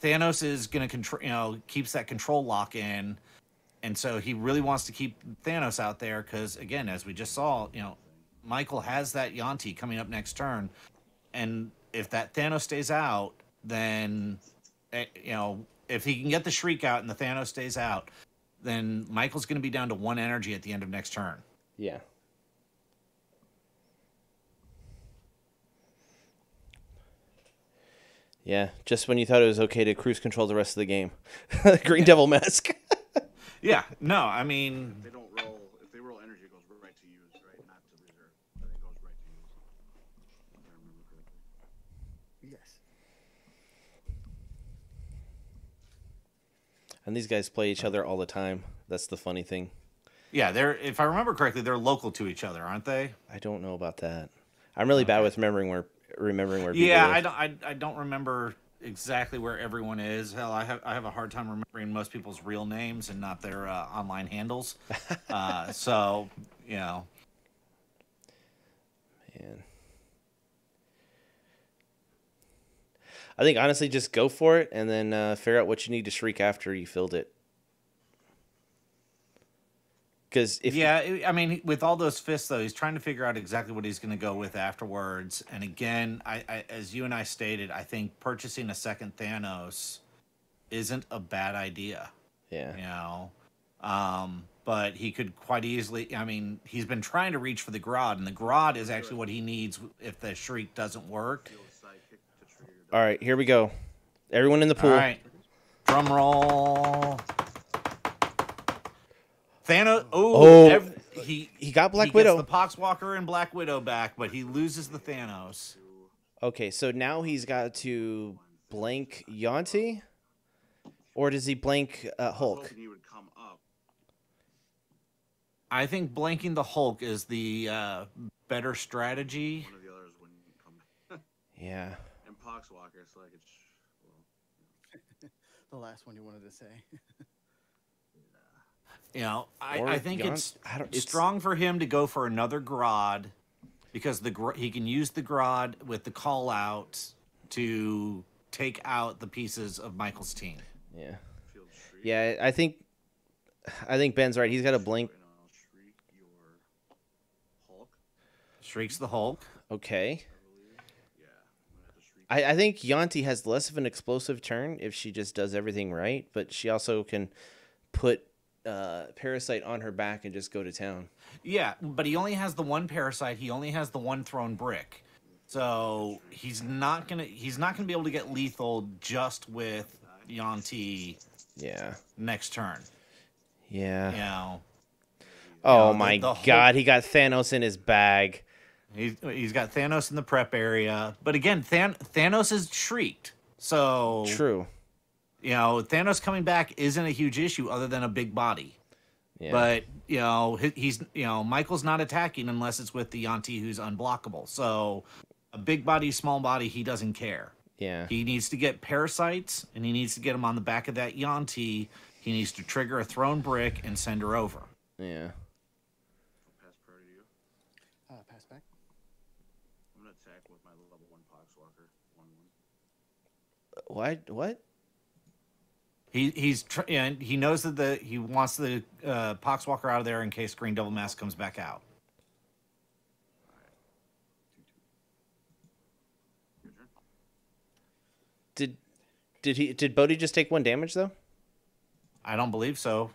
Thanos is going to control, keeps that control lock in, and so he really wants to keep Thanos out there because, again, as we just saw, Michael has that Yanti coming up next turn, and if that Thanos stays out, then if he can get the Shriek out and the Thanos stays out, then Michael's going to be down to 1 energy at the end of next turn. Yeah. Yeah, just when you thought it was okay to cruise control the rest of the game. Green Devil Mask. Yeah, no, I mean... If they roll energy, it goes right to use, right? Not to reserve. But it goes right to use. If I remember correctly. Yes. And these guys play each other all the time. That's the funny thing. Yeah, if I remember correctly, they're local to each other, aren't they? I don't know about that. I'm really bad with remembering where people Yeah, live. I don't remember exactly where everyone is. Hell, I have a hard time remembering most people's real names and not their online handles. So, Man. I think honestly, just go for it and then figure out what you need to shriek after you filled it. Because I mean, with all those fists though, he's trying to figure out exactly what he's going to go with afterwards. And again, I as you and I stated, I think purchasing a second Thanos isn't a bad idea. Yeah. But he could quite easily. I mean, he's been trying to reach for the Grodd, and the Grodd is actually what he needs if the Shriek doesn't work. All right, here we go. Everyone in the pool. All right, drum roll. Thanos. He got Black he Widow. Gets the Poxwalker and Black Widow back, but he loses the Thanos. Okay, so now he's got to blank Yanti, or does he blank Hulk? He would come up. I think blanking the Hulk is the better strategy. One of the others wouldn't come. Yeah. And Poxwalker, so I could. The last one you wanted to say. I think it's strong for him to go for another Grodd because he can use the Grodd with the call out to take out the pieces of Michael's team. Yeah. Yeah, I think Ben's right. He's got a blink. Shriek your Hulk. Shrieks the Hulk. Okay. Yeah. I'm gonna have to shriek. I think Yanti has less of an explosive turn if she just does everything right, but she also can put Parasite on her back and just go to town. Yeah, but he only has the one Parasite. He only has the one thrown brick, so he's not gonna be able to get lethal just with Yanti. Yeah. Next turn. Yeah. Oh know, my the whole- God, he got Thanos in his bag. He's got Thanos in the prep area, but again, Thanos is shrieked. So True. you know, Thanos coming back isn't a huge issue other than a big body. Yeah. But you know, he's Michael's not attacking unless it's with the Yanti who's unblockable. So a big body, small body, he doesn't care. Yeah. He needs to get parasites, and he needs to get them on the back of that Yanti. He needs to trigger a thrown brick and send her over. Yeah. Pass priority to you. Pass back. I'm gonna attack with my level 1 Poxwalker. 1/1. What? He knows that he wants the Poxwalker out of there in case Green Devil Mask comes back out. Your turn. Did Bodi just take 1 damage though? I don't believe so.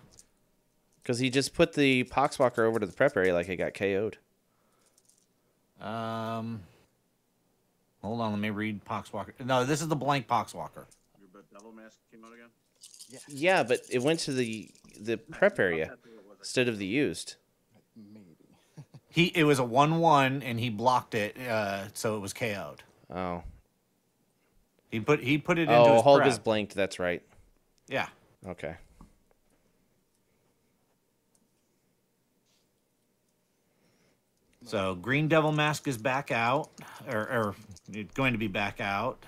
Because he just put the Poxwalker over to the prep area like it got KO'd. Hold on, let me read Poxwalker. No, this is the blank Poxwalker. Your Devil Mask came out again? Yeah, but it went to the prep area instead of the used. Maybe. It was a 1/1 and he blocked it, so it was KO'd. Oh. He put it into Oh, his Hulk prep. is blanked. That's right. Yeah. Okay. So Green Devil Mask is back out, or going to be back out.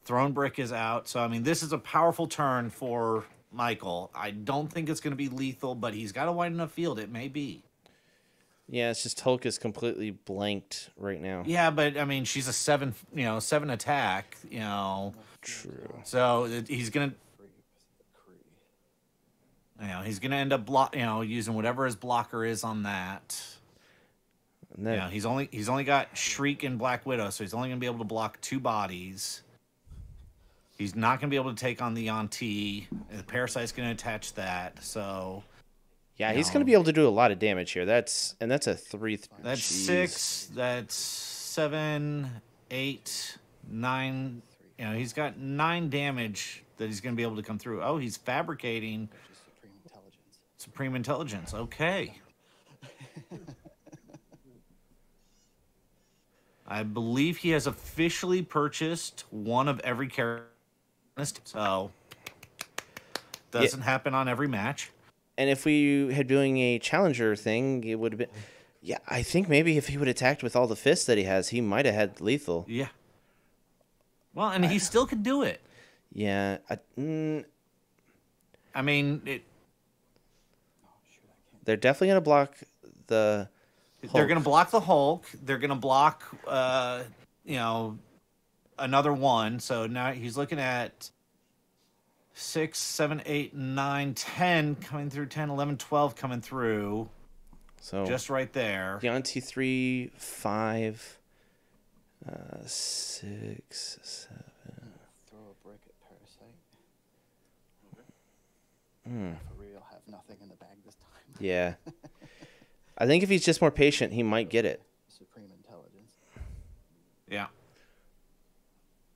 Throne Brick is out. So I mean, this is a powerful turn for Michael. I don't think it's going to be lethal, but he's got a wide enough field. It may be. Yeah, it's just Hulk is completely blanked right now. Yeah, but I mean, she's a 7 attack. True. So he's gonna. He's gonna end up using whatever his blocker is on that. And then, Yeah, he's only got Shriek and Black Widow, so he's only gonna be able to block 2 bodies. He's not gonna be able to take on the Yanti. The Parasite's gonna attach that. So yeah, he's going to be able to do a lot of damage here. That's a 3. that's Jeez. 6. That's 7, 8, 9. He's got 9 damage that he's gonna be able to come through. Oh, he's fabricating Supreme Intelligence. Supreme Intelligence. Okay. I believe he has officially purchased 1 of every character. So doesn't happen on every match. And if we had doing a challenger thing, it would have been. Yeah, I think maybe if he would have attacked with all the fists that he has, he might have had lethal. Yeah. Well, and he still could do it. Yeah. I mean, They're definitely going to block the. they're going to block the Hulk. They're going to block, another 1. So now he's looking at 6, 7, 8, 9, 10 coming through. 10, 11, 12 coming through. So Just right there. Yanti 3, 5, 6, 7. Throw a brick at Parasite. Hmm. For real, have nothing in the bag this time. Yeah. I think if he's just more patient, he might get it. Supreme Intelligence. Yeah.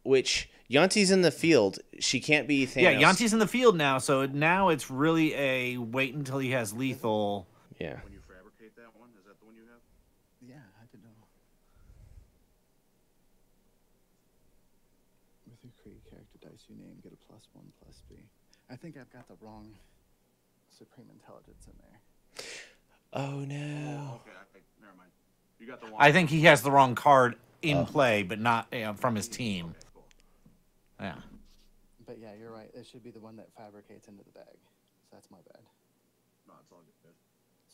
Which Yanti's in the field. She can't be Thanos. Yeah, Yanti's in the field now, so now it's really a wait until he has lethal. Yeah. When you fabricate that one, is that the one you have? Yeah, I didn't know. With your Kree character dice you name, get a +1/+B. I think I've got the wrong Supreme Intelligence in there. Oh no. Okay, never mind. You got the one. I think he has the wrong card in play, but not from his team. Okay, cool. Yeah. But yeah, you're right. It should be the one that fabricates into the bag. So that's my bad. No, it's all good.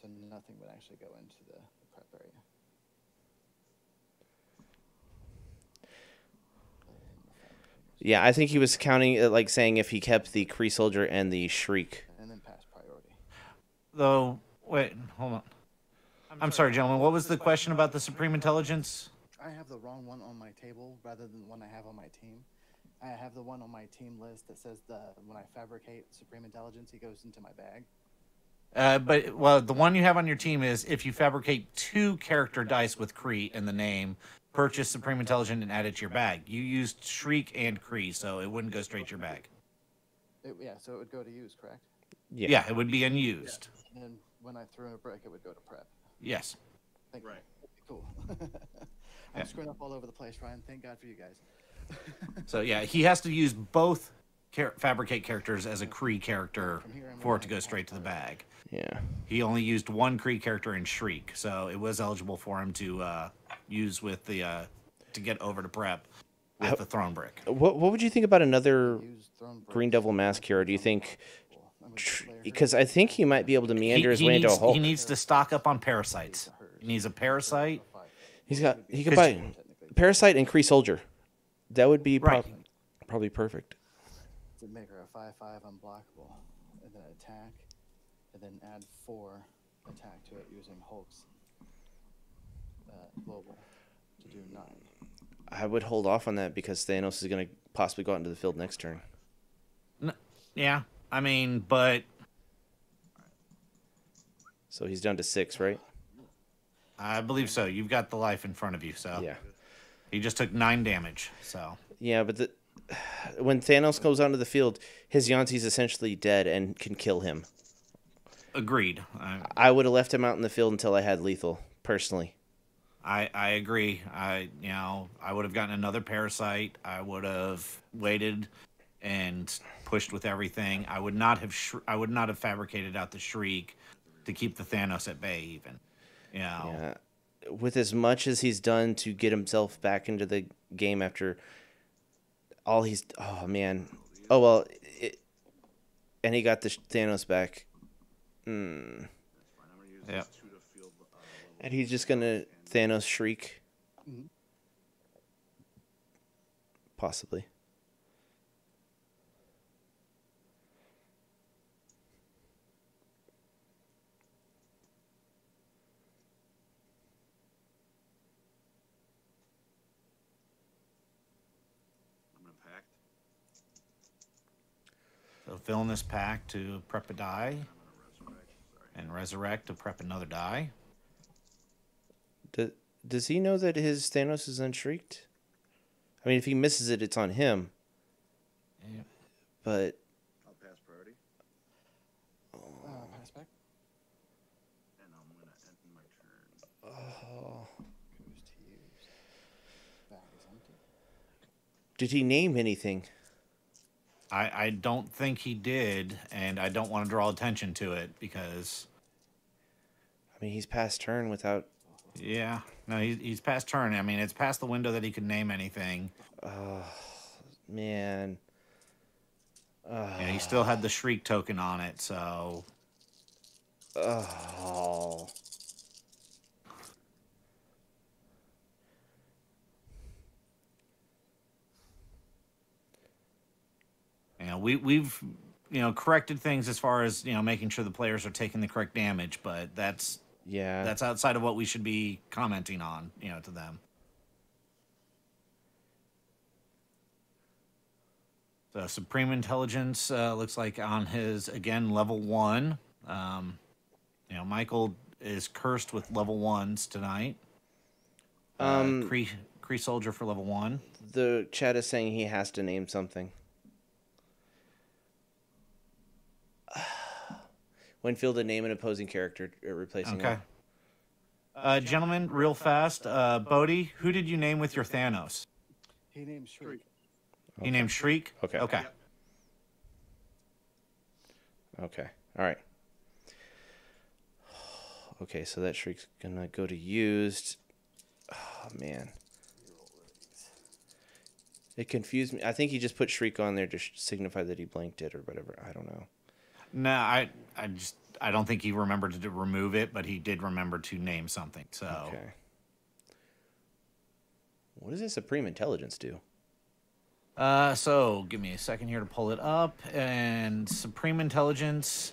So nothing would actually go into the prep area. Yeah, I think he was counting, like saying if he kept the Kree Soldier and the Shriek. And then pass priority. Though, wait, hold on. I'm sorry, gentlemen. What was the question about the Supreme Intelligence? I have the wrong one on my table rather than the one I have on my team. I have the one on my team list that says when I fabricate Supreme Intelligence, he goes into my bag. But the one you have on your team is if you fabricate 2 character dice with Kree in the name, purchase Supreme Intelligence and add it to your bag. You used Shriek and Kree, so it wouldn't go straight to your bag. Yeah, so it would go to use, correct? Yeah. Yeah, it would be unused. And then when I threw a brick, it would go to prep. Yes. Thank you. Right. Cool. I'm screwing up all over the place, Ryan. Thank God for you guys. So yeah, he has to use both fabricate characters as a Kree character for it to go straight to the bag. Yeah. He only used one Kree character in Shriek, so it was eligible for him to use with the to get over to prep with the Throne Brick. What would you think about another Use Throne Green Bricks Devil to Mask hero? Do you become think? unblockable. I'm a player Because who- I think he might be able to meander his way into a Hulk. He needs to stock up on parasites. He needs a parasite. He could buy Parasite and Kree Soldier. That would be Right. probably perfect. To make her a 5/5 unblockable, and then attack, and then add 4 attack to it using Hulk's global to do 9. I would hold off on that because Thanos is going to possibly go out into the field next turn. Yeah, I mean, but So he's down to 6, right? I believe so. You've got the life in front of you, so Yeah. he just took 9 damage. So Yeah, but when Thanos goes onto the field, his Yancey's essentially dead and can kill him. agreed. I would have left him out in the field until I had lethal, personally. I agree. I would have gotten another parasite. I would have waited and pushed with everything. I would not have fabricated out the Shriek to keep the Thanos at bay even. Yeah. With as much as he's done to get himself back into the game after all he's... Oh, man. Oh, well. And he got the Thanos back. Yep. And he's just going to Thanos Shriek. Possibly. I'm gonna pact. So fill in this pack to prep a die I'm gonna resurrect. Sorry. and resurrect to prep another die. Does he know that his Thanos is unshrieked? I mean, if he misses it, it's on him. Yeah. But I'll pass priority, Pass back. and I'm gonna end my turn. Goes to use. Bag is empty. did he name anything? I don't think he did, and I don't want to draw attention to it because, I mean, he's past turn without... yeah, no, he's past turn. I mean, it's past the window that he could name anything. Man. Yeah, he still had the Shriek token on it, so Oh. we've corrected things as far as making sure the players are taking the correct damage, but that's Yeah. outside of what we should be commenting on, to them. So Supreme Intelligence looks like on his, again, level 1. Michael is cursed with level 1s tonight. Kree Soldier for level 1. The chat is saying he has to name something. When field a name an opposing character replacing Okay. him. Gentlemen, real fast. Bodhi, who did you name with your Thanos? He named Shriek. He named Shriek? Okay. Okay. Okay. All right. Okay, so that Shriek's gonna go to used. Oh, man. It confused me. I think he just put Shriek on there to signify that he blanked it or whatever. I don't know. No, I don't think he remembered to remove it, but he did remember to name something. So Okay. What does a Supreme Intelligence do? So give me a second here to pull it up. And Supreme Intelligence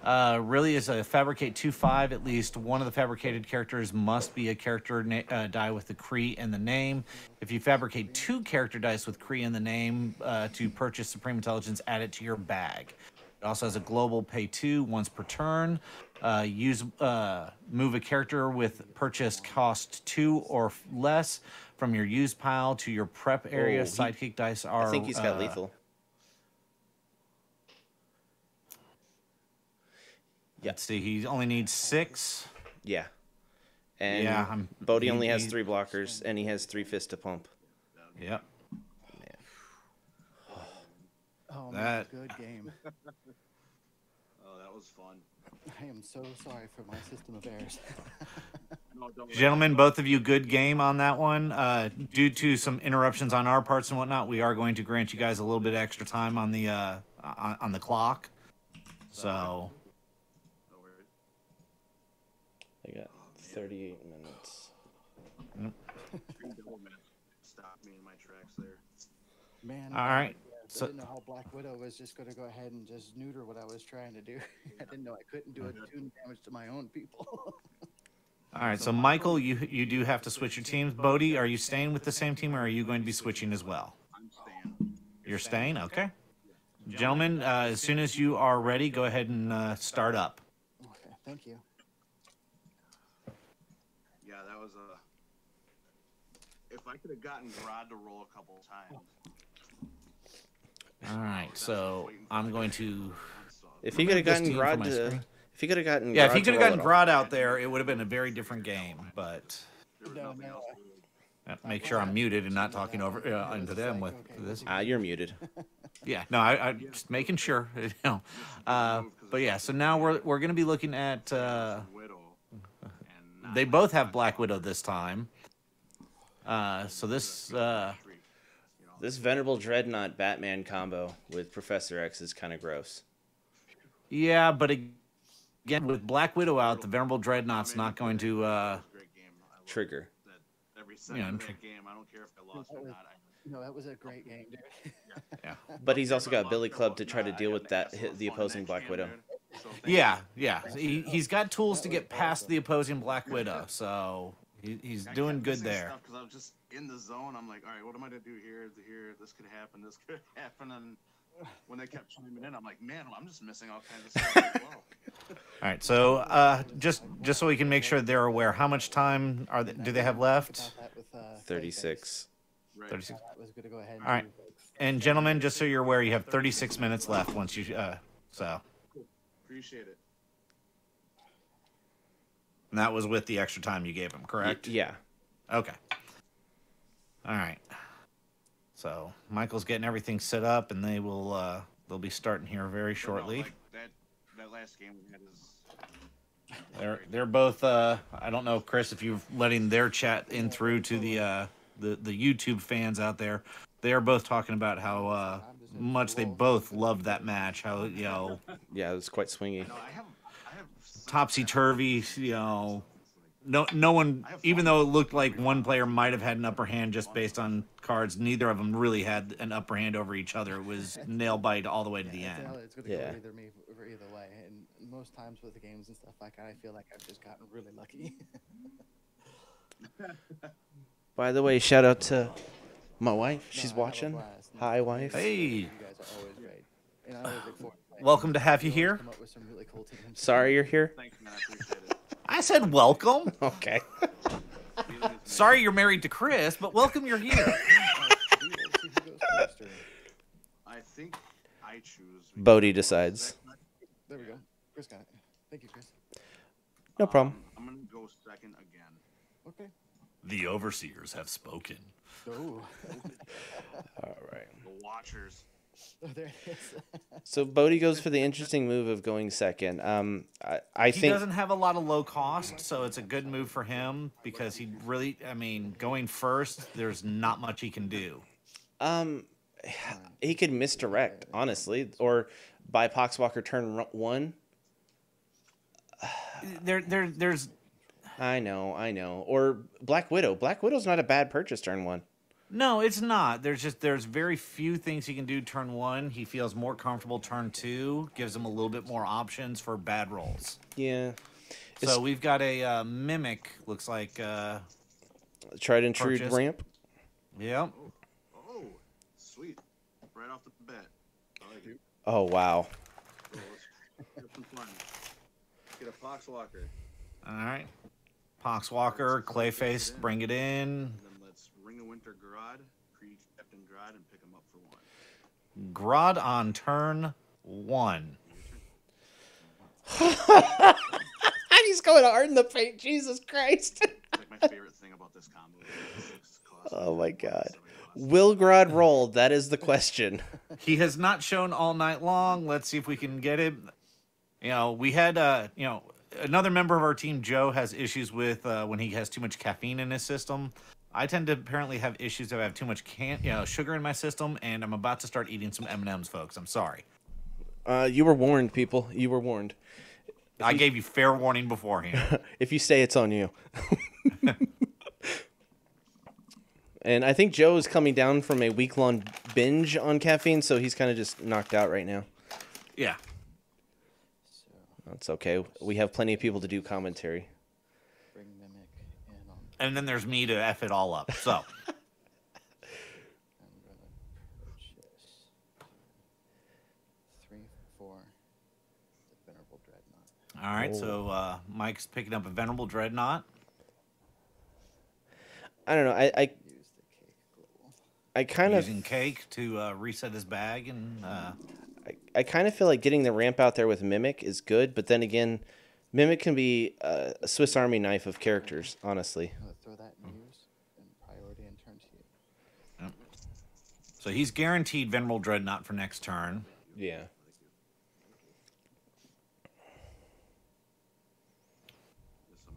really is a fabricate 2/5. At least one of the fabricated characters must be a character die with the Kree in the name. If you fabricate 2 character dice with Kree in the name to purchase Supreme Intelligence, add it to your bag. It also has a global pay 2 once per turn. Move a character with purchase cost 2 or less from your use pile to your prep area. Sidekick dice are. I think he's got lethal. Yeah. Let's see. He only needs 6. Yeah. And Yeah, Bodi only has 3 blockers, and he has 3 fists to pump. Yep. Man. Oh, That- man, good game. Oh, that was fun. I am so sorry for my system of errors. No, don't worry. Gentlemen, both of you, good game on that one. Due to some interruptions on our parts and whatnot, we are going to grant you guys a little bit extra time on the clock. So, No worries. I got 38 minutes. Green Devil man stopped me in my tracks there. Man. all right. I So, didn't know how Black Widow was just going to go ahead and just neuter what I was trying to do. I didn't know I couldn't do a tune damage to my own people. all right. So, Michael, you do have to switch your teams. Bodhi, are you staying with the same team, or are you going to be switching as well? I'm staying. You're staying? Okay. Gentlemen, as soon as you are ready, go ahead and start up. Okay, thank you. Yeah, that was a. If I could have gotten Grodd to roll a couple times. All right. So, I'm going to... If he could have gotten This team for Grodd my to, screen. if he could have gotten, Yeah, if Grodd he to could have roll gotten it off. Grodd out there, it would have been a very different game. But There was No, nothing no, else. make sure I'm muted and not talking over into them with this. You're muted. Yeah, no, I just making sure. You know. But yeah, so now we're going to be looking at. Widow. And They both have Black Widow this time. So this. This Venerable Dreadnought Batman combo with Professor X is kind of gross. Yeah, but again, with Black Widow out, the Venerable Dreadnought's not going to. Great game. I love Trigger. that every second of that game. I don't care if I lost or not. No, that was a great game, dude. Yeah. But he's also got Billy Club to try to deal with that the opposing Black Widow. Yeah. He's got tools to get past the opposing Black Widow, so he's doing good there. Because I was just in the zone. I'm like, all right, what am I to do here? Here, this could happen. This could happen. And when they kept chiming in, I'm like, man, I'm just missing all kinds of stuff as well. All right, so just so we can make sure they're aware, how much time do they have left? About that with, 36. Right. 36. That was going to go ahead and All right. do- And gentlemen, just so you're aware, you have 36 minutes left once you so. Appreciate it. And that was with the extra time you gave him, correct? Yeah. Okay. All right. So Michael's getting everything set up, and they'll be starting here very shortly. No, like that last game we had is. They're both. I don't know, Chris, if you're letting their chat in through to the YouTube fans out there. They are both talking about how much they both loved that match. How Yeah, it was quite swingy. No, I have topsy turvy. No one, even though it looked like one player might have had an upper hand just based on cards, neither of them really had an upper hand over each other. It was nail bite all the way to the end. It's going to Yeah. go either way. And most times with the games and stuff like that, I feel like I've just gotten really lucky. By the way, shout out to my wife. She's No, I have a watching. blast. Hi, wife. Hey, You guys are always great. And I always look forward to playing. welcome to have you always here. come up with some really cool teams. Sorry you're here. thanks, man. I appreciate it. I said welcome. Okay. Sorry you're married to Chris, but welcome you're here. Let's see who goes first, or- I think I choose. Bodi decides. There we go. Chris got it. Thank you, Chris. No problem. I'm gonna go second again. Okay. The overseers have spoken. Oh, All right. The Watchers. oh there it is. So Bodi goes for the interesting move of going second. I He think doesn't have a lot of low cost, so it's a good move for him because he really, going first, there's not much he can do. he could misdirect, honestly, or buy Poxwalker turn 1. There's I know. Or Black Widow. Black Widow's not a bad purchase turn 1. no, it's not. There's very few things he can do turn 1. He feels more comfortable turn 2, gives him a little bit more options for bad rolls. Yeah. So we've got a mimic. Looks like Tried and true Purchase. ramp. yep. Oh, sweet. Right off the bat. I like it. Oh, wow. So let's have some fun. Get a Foxwalker. All right. Poxwalker, Clayface, bring it in. And then let's Ring of Winter Grodd, Creed Captain Grodd, and pick him up for 1. Grodd on turn 1. He's going hard in the paint. Jesus Christ. Like my favorite thing about this combo. Is 6 cost Oh my and God. 7 cost. Will Grodd roll? That is the question. He has not shown all night long. Let's see if we can get him. We had, another member of our team, Joe, has issues with when he has too much caffeine in his system. I tend to apparently have issues if I have too much sugar in my system, and I'm about to start eating some M&Ms, folks. I'm sorry. You were warned, people. You were warned. I gave you fair warning beforehand. If you stay, it's on you. And I think Joe is coming down from a week-long binge on caffeine, so he's kind of just knocked out right now. Yeah. That's okay. We have plenty of people to do commentary. Bring Mimic in on. And then there's me to F it all up. So, I'm gonna purchase 3 for the Venerable Dreadnought. all right. So Mike's picking up a Venerable Dreadnought. I don't know. Use the cake global. I kind of Using cake to reset his bag. And I kind of feel like getting the ramp out there with Mimic is good, but then again, Mimic can be a Swiss Army knife of characters, honestly. I'm gonna throw that in use and priority and turn to you. so he's guaranteed Venerable Dreadnought for next turn. Yeah.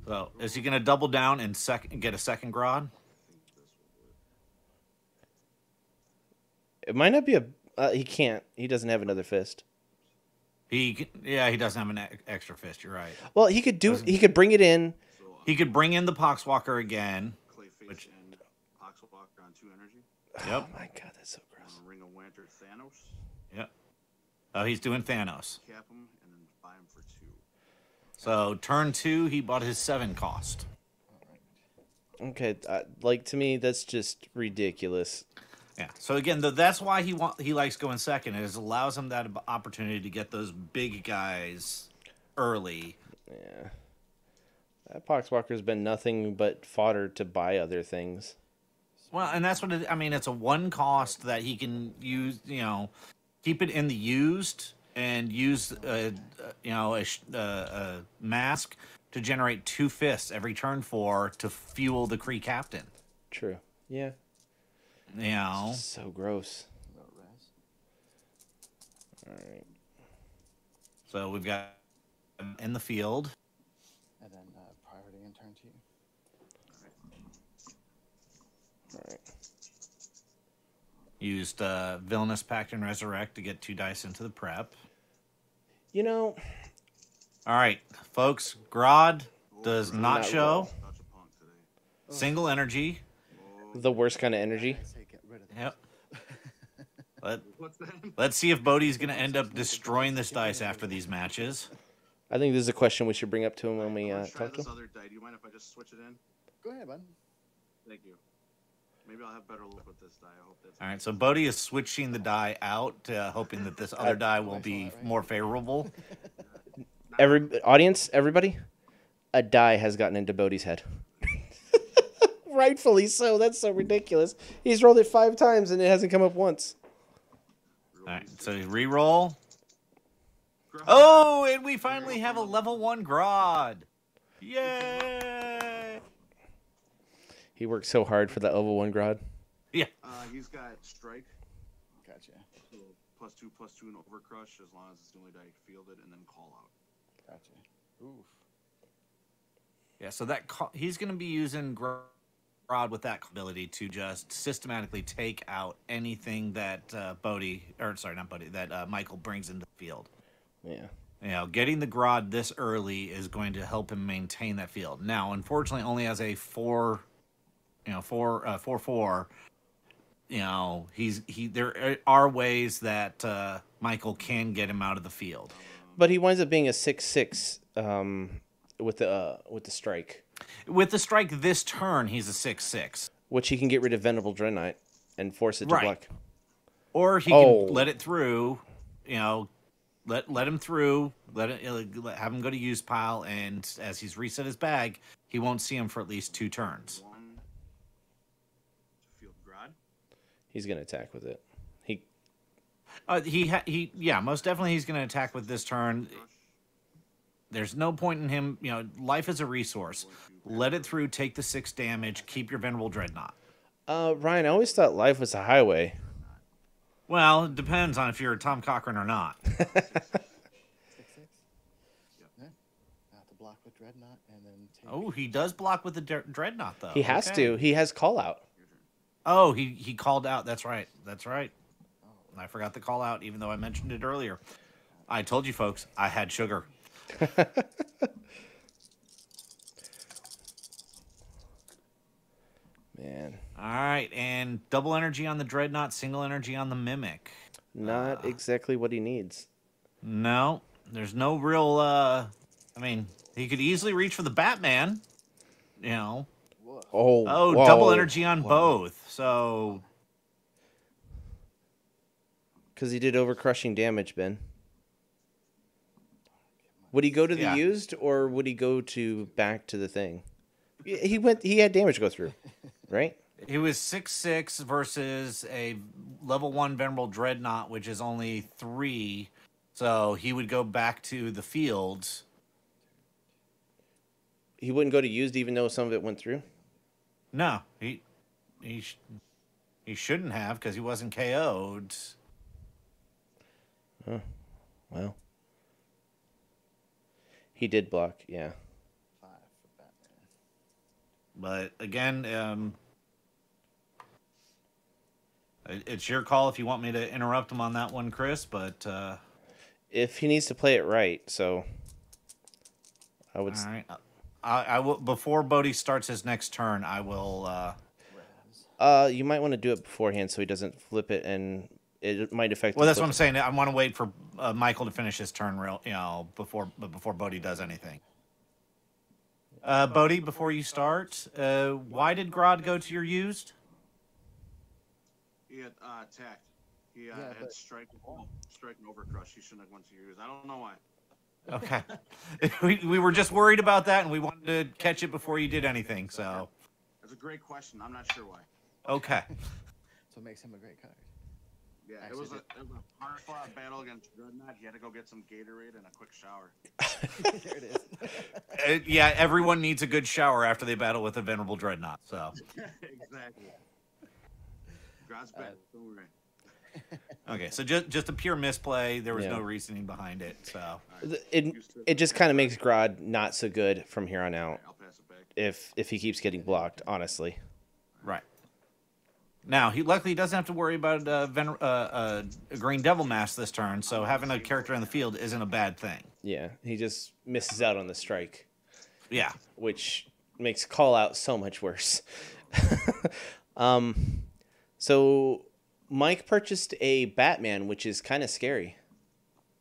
So is he going to double down and get a second Grodd? It might not be a... he can't. He doesn't have another fist. He doesn't have an extra fist. You're right. Well, he could bring it in. So, He could bring in the Poxwalker again. Clayface and Poxwalker on 2 energy. Yep. Oh my God, that's so gross. Ring of Winter Thanos. Yep. Oh, he's doing Thanos. Cap him and then buy him for 2. So turn 2, he bought his 7 cost. Okay, like to me, that's just ridiculous. Yeah. So again, that's why he likes going second. It allows him that opportunity to get those big guys early. Yeah. That Poxwalker's been nothing but fodder to buy other things. Well, and that's what it's a 1 cost that he can use. Keep it in the used and use a mask to generate 2 fists every turn to fuel the Kree captain. True. Yeah. So gross. No res. All right. So we've got him in the field. And then priority and turn to you. All right. Used Villainous Pact and Resurrect to get 2 dice into the prep. You All right, folks. Grodd does not Not show. roll. Touch a punk today. Single energy. the worst kind of energy. I say get rid of this. Yep. What's that? Let's see if Bodi's going to end up destroying this dice after these matches. I think this is a question we should bring up to him when we Let's try talk to this him. other die. Do you mind if I just switch it in? Go ahead, bud. Thank you. Maybe I'll have better luck with this die. I hope that's. All right, so Bodi is switching the die out, hoping that this other die will be more favorable. Everybody, a die has gotten into Bodhi's head. Rightfully so. That's so ridiculous. He's rolled it 5 times and it hasn't come up once. All right, so re-roll. Oh, and we finally have a level 1 Grodd. Yay! He worked so hard for that level 1 Grodd. Yeah. He's got strike. Gotcha. So +2/+2 and overcrush as long as it's the only die fielded, and then call out. Gotcha. Oof. Yeah, so he's going to be using Grodd with that ability to just systematically take out anything that Michael brings into the field. Yeah. Getting the Grodd this early is going to help him maintain that field. Now, unfortunately, only as a 4/4. There are ways that Michael can get him out of the field. But he winds up being a 6/6 with the strike, With the strike this turn, he's a 6/6. which he can get rid of Venerable Dreadnought and force it to Right. block. Or he Oh. can let it through, let him through, have him go to use pile, and as he's reset his bag, he won't see him for at least 2 turns. 1 to field Grodd. He's gonna attack with it. Most definitely he's going to attack with this turn. Crush. There's no point in him. Life is a resource. Let it through. Take the 6 damage. Keep your Venerable Dreadnought. Ryan, I always thought life was a highway. Well, it depends on if you're Tom Cochran or not. 6/6. Yeah. Have to block with Dreadnought and then take. Oh, he does block with the Dreadnought, though. He has to. He has call out. Oh, he called out. That's right. I forgot to call out, even though I mentioned it earlier. I told you, folks, I had sugar. Man. All right, and double energy on the Dreadnought, single energy on the Mimic. Not exactly what he needs. No, there's no real. I mean, he could easily reach for the Batman. Oh, Oh, double energy on both. So, because he did overcrushing damage, Ben. Would he go to the Yeah. used, or would he go to back to the thing? He went. He had damage go through, right? he was 6/6 versus a level 1 Venerable Dreadnought, which is only 3. So he would go back to the fields. He wouldn't go to used, even though some of it went through. No, he shouldn't have, because he wasn't KO'd. Oh, well. He did block, yeah. 5 for Batman. But again, it's your call if you want me to interrupt him on that one, Chris. But If he needs to play it right, so I would. all right, I will before Bodi starts his next turn. I will. Res. You might want to do it beforehand so he doesn't flip it, and it might affect. Well, the that's what I'm flip. saying. I want to wait for Michael to finish his turn, before Bodi does anything. Bodi, before you start, why did Grodd go to your used? He had attacked. He Yeah, had but- strike and overcrush. He shouldn't have went to yours. I don't know why. Okay, we were just worried about that, and we wanted to catch it before you did anything. So, That's a great question. I'm not sure why. okay. So it makes him a great card. Yeah, it Actually was a hard fought battle against Dreadnought. He had to go get some Gatorade and a quick shower. There it is. Yeah, everyone needs a good shower after they battle with a Venerable Dreadnought. So, Exactly. God's bad. Don't worry. okay, so just a pure misplay. There was Yeah. no reasoning behind it. So, It just kind of makes Grodd not so good from here on out I'll pass it back. if he keeps getting blocked. Honestly, right. Now, he luckily doesn't have to worry about a Green Devil Mask this turn, so having a character in the field isn't a bad thing. yeah, he just misses out on the strike, Yeah. which makes call out so much worse. So Mike purchased a Batman, which is kind of scary.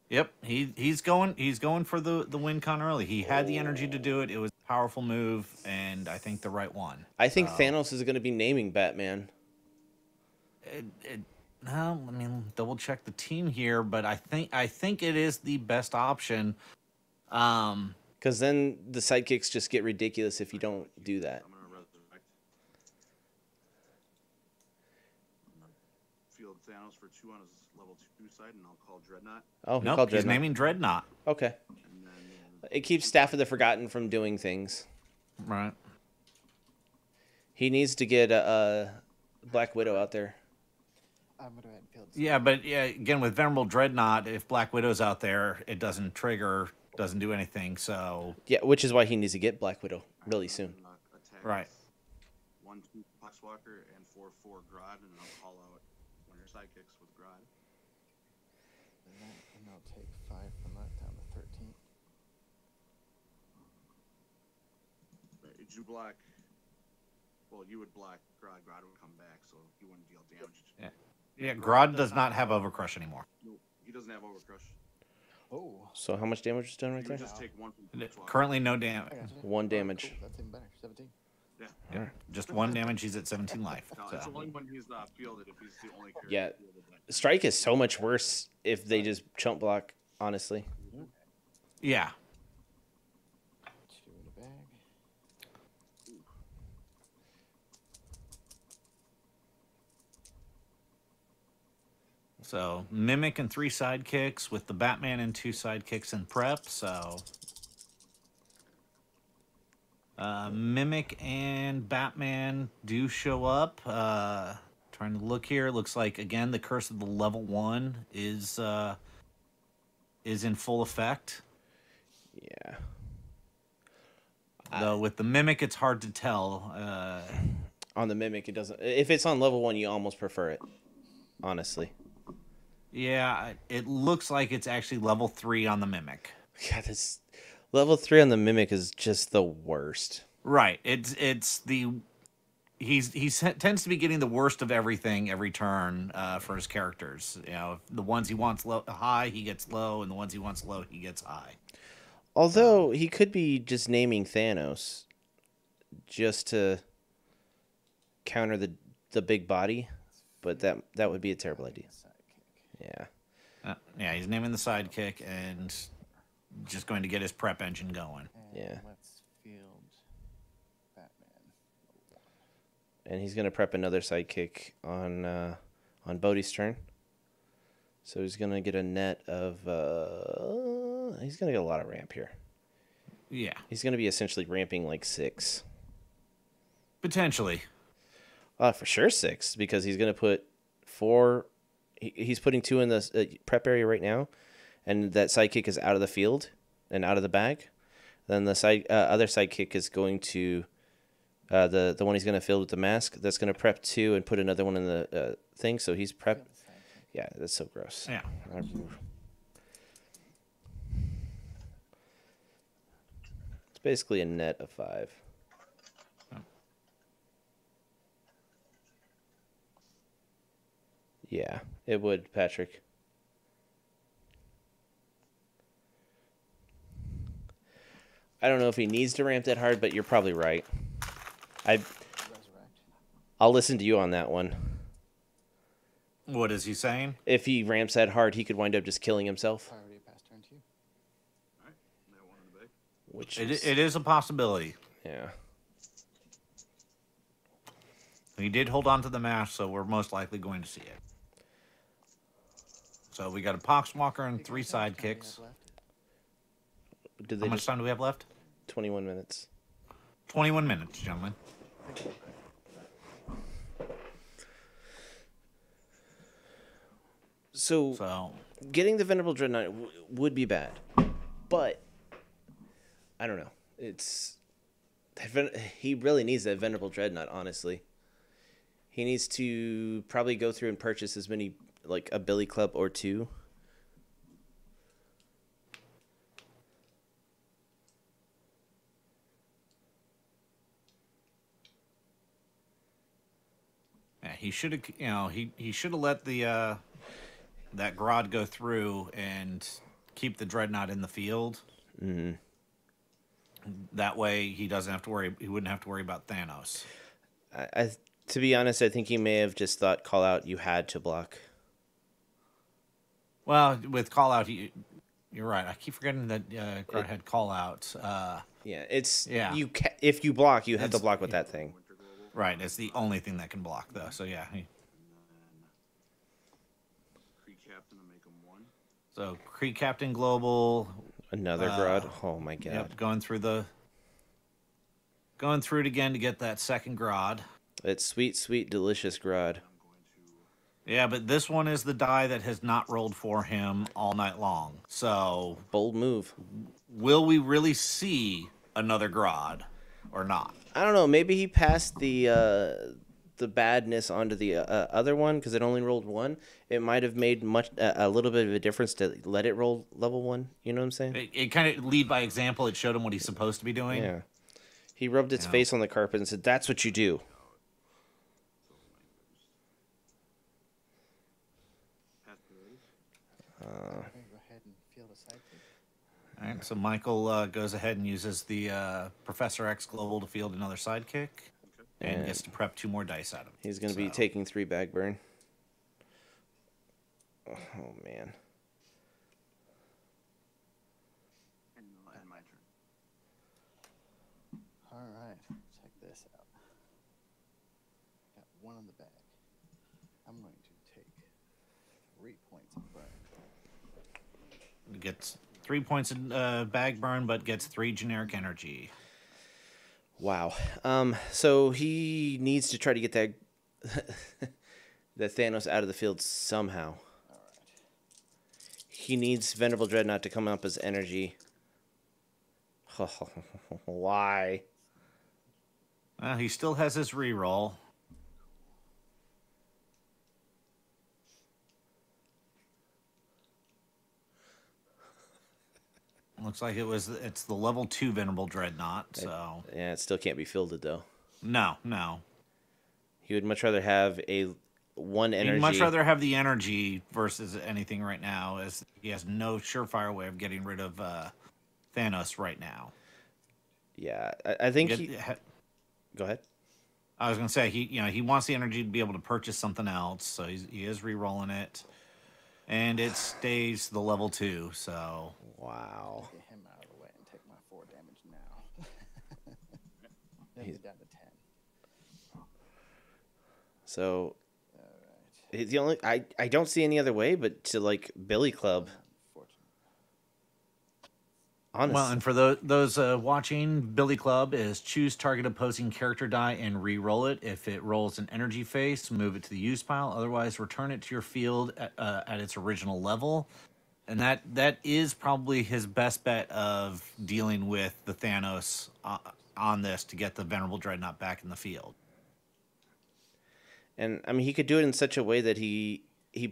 Yep. He's going for the win con early. He had the energy to do it. It was a powerful move, and I think the right one. I think Thanos is going to be naming Batman. No, I mean, double check the team here, but I think it is the best option. Because then the sidekicks just get ridiculous if you don't do that. I'm gonna resurrect. Field Thanos for 2 on his level 2 side, and I'll call Dreadnought. Oh, he Nope, called he's Dreadnought. naming Dreadnought. Okay. And then It keeps Staff of the Forgotten from doing things. Right. He needs to get a Black Widow out there. I'm gonna go ahead and field. Yeah, but yeah, again with Venerable Dreadnought, if Black Widow's out there, it doesn't trigger, doesn't do anything. So Yeah, which is why he needs to get Black Widow really soon. attack Right. 1/2 Poxwalker and 4/4 Grodd, and I'll call out one of your sidekicks with Grodd. And I'll take 5 from that down to 13. Did you block? Well, you would block Grodd. Grodd would come back, so he wouldn't deal damage. yeah, Grodd does not have Overcrush anymore. Nope, he doesn't have Overcrush. Oh. So how much damage is done right You there? would just take 1 from Poxwalker. Currently, no damage. I gotcha. 1 damage. Cool. That's even better. 17. Yeah. Just 1 damage. He's at 17 life. No, it's only when he's fielded if he's the only character. Yeah. fielded that- Strike is so much worse if they just chump block, honestly. Yeah. 2 in the bag. So Mimic and 3 sidekicks with the Batman and 2 sidekicks in prep. So Mimic and Batman do show up. Trying to look here. It looks like, again, the curse of the level 1 is in full effect. Yeah. Though with the Mimic, it's hard to tell. On the Mimic, it doesn't. If it's on level 1, you almost prefer it, honestly. Yeah, it looks like it's actually level 3 on the Mimic. Yeah, this level 3 on the Mimic is just the worst. Right. It's the he tends to be getting the worst of everything every turn for his characters. You know, the ones he wants high, he gets low, and the ones he wants low, he gets high. Although he could be just naming Thanos just to counter the big body, but that would be a terrible idea. Yeah. Yeah, he's naming the sidekick and just going to get his prep engine going. Yeah. Let's field Batman. And he's going to prep another sidekick on Bodi's turn. So he's going to get a net of... he's going to get a lot of ramp here. Yeah. He's going to be essentially ramping like 6. Potentially. For sure 6, because he's going to put 4... He's putting 2 in the prep area right now, and that sidekick is out of the field and out of the bag. Then the other sidekick is going to... the one he's going to field with the mask, that's going to prep 2 and put another one in the thing, so he's prep... Yeah, that's so gross. Yeah. It's basically a net of 5. Yeah, it would, Patrick. I don't know if he needs to ramp that hard, but you're probably right. I'll listen to you on that one. What is he saying? If he ramps that hard, he could wind up just killing himself. Priority pass turn 2. All right, that one in the bag. Which It is a possibility. Yeah. He did hold on to the mask, so we're most likely going to see it. So we got a Poxwalker and 3 sidekicks. Did How much time do we have left? 21 minutes. 21 minutes, gentlemen. So getting the Venerable Dreadnought would be bad, but I don't know. He really needs that Venerable Dreadnought, honestly. He needs to probably go through and purchase as many, like a Billy Club or 2. Yeah, he should have. He should have let the that Grodd go through and keep the Dreadnought in the field. Mm-hmm. That way, he doesn't have to worry. He wouldn't have to worry about Thanos. To be honest, I think he may have just thought call out you had to block. Well, with call out, you're right. I keep forgetting that Grodd had call outs. Yeah, if you block, you have to block with that thing. Right, it's the only thing that can block, though. So yeah. Kree Captain to make him 1. So Kree Captain Global. Another Grodd. Oh my god. Yep, going through it again to get that second Grodd. It's sweet, sweet, delicious Grodd. Yeah, but this one is the die that has not rolled for him all night long. So Bold move. Will we really see another Grodd or not? I don't know. Maybe he passed the badness onto the other one because it only rolled 1. It might have made a little bit of a difference to let it roll level 1. You know what I'm saying? It kind of lead by example. It showed him what he's supposed to be doing. Yeah. He rubbed its face on the carpet and said, "That's what you do." Go ahead and field a sidekick. All right, so Michael goes ahead and uses the Professor X Global to field another sidekick, and gets to prep 2 more dice out of it. He's going to be taking 3 bag burn. Oh, man. And my turn. All right, check this out. Got 1 in the bag. I'm going to take 3 points of burn. Gets 3 points in bag burn, but gets 3 generic energy. Wow. So he needs to try to get that that Thanos out of the field somehow. All right. He needs Venerable Dreadnought to come up as energy. Why? He still has his reroll. Looks like it's the level 2 Venerable Dreadnought, so... Yeah, it still can't be fielded, though. No. He would much rather have one energy. He'd much rather have the energy versus anything right now, as he has no surefire way of getting rid of Thanos right now. Yeah, I think Go ahead. I was going to say, he wants the energy to be able to purchase something else, so he is re-rolling it. And it stays the level 2, so... Wow. Get him out of the way and take my 4 damage now. Then we're down to 10. So All right. the only I don't see any other way but to like Billy Club. Unfortunately. Honestly. Well, and for those watching, Billy Club is choose target opposing character die and re-roll it. If it rolls an energy face, move it to the use pile. Otherwise, return it to your field at its original level. And that is probably his best bet of dealing with the Thanos on this to get the Venerable Dreadnought back in the field. And I mean, he could do it in such a way that he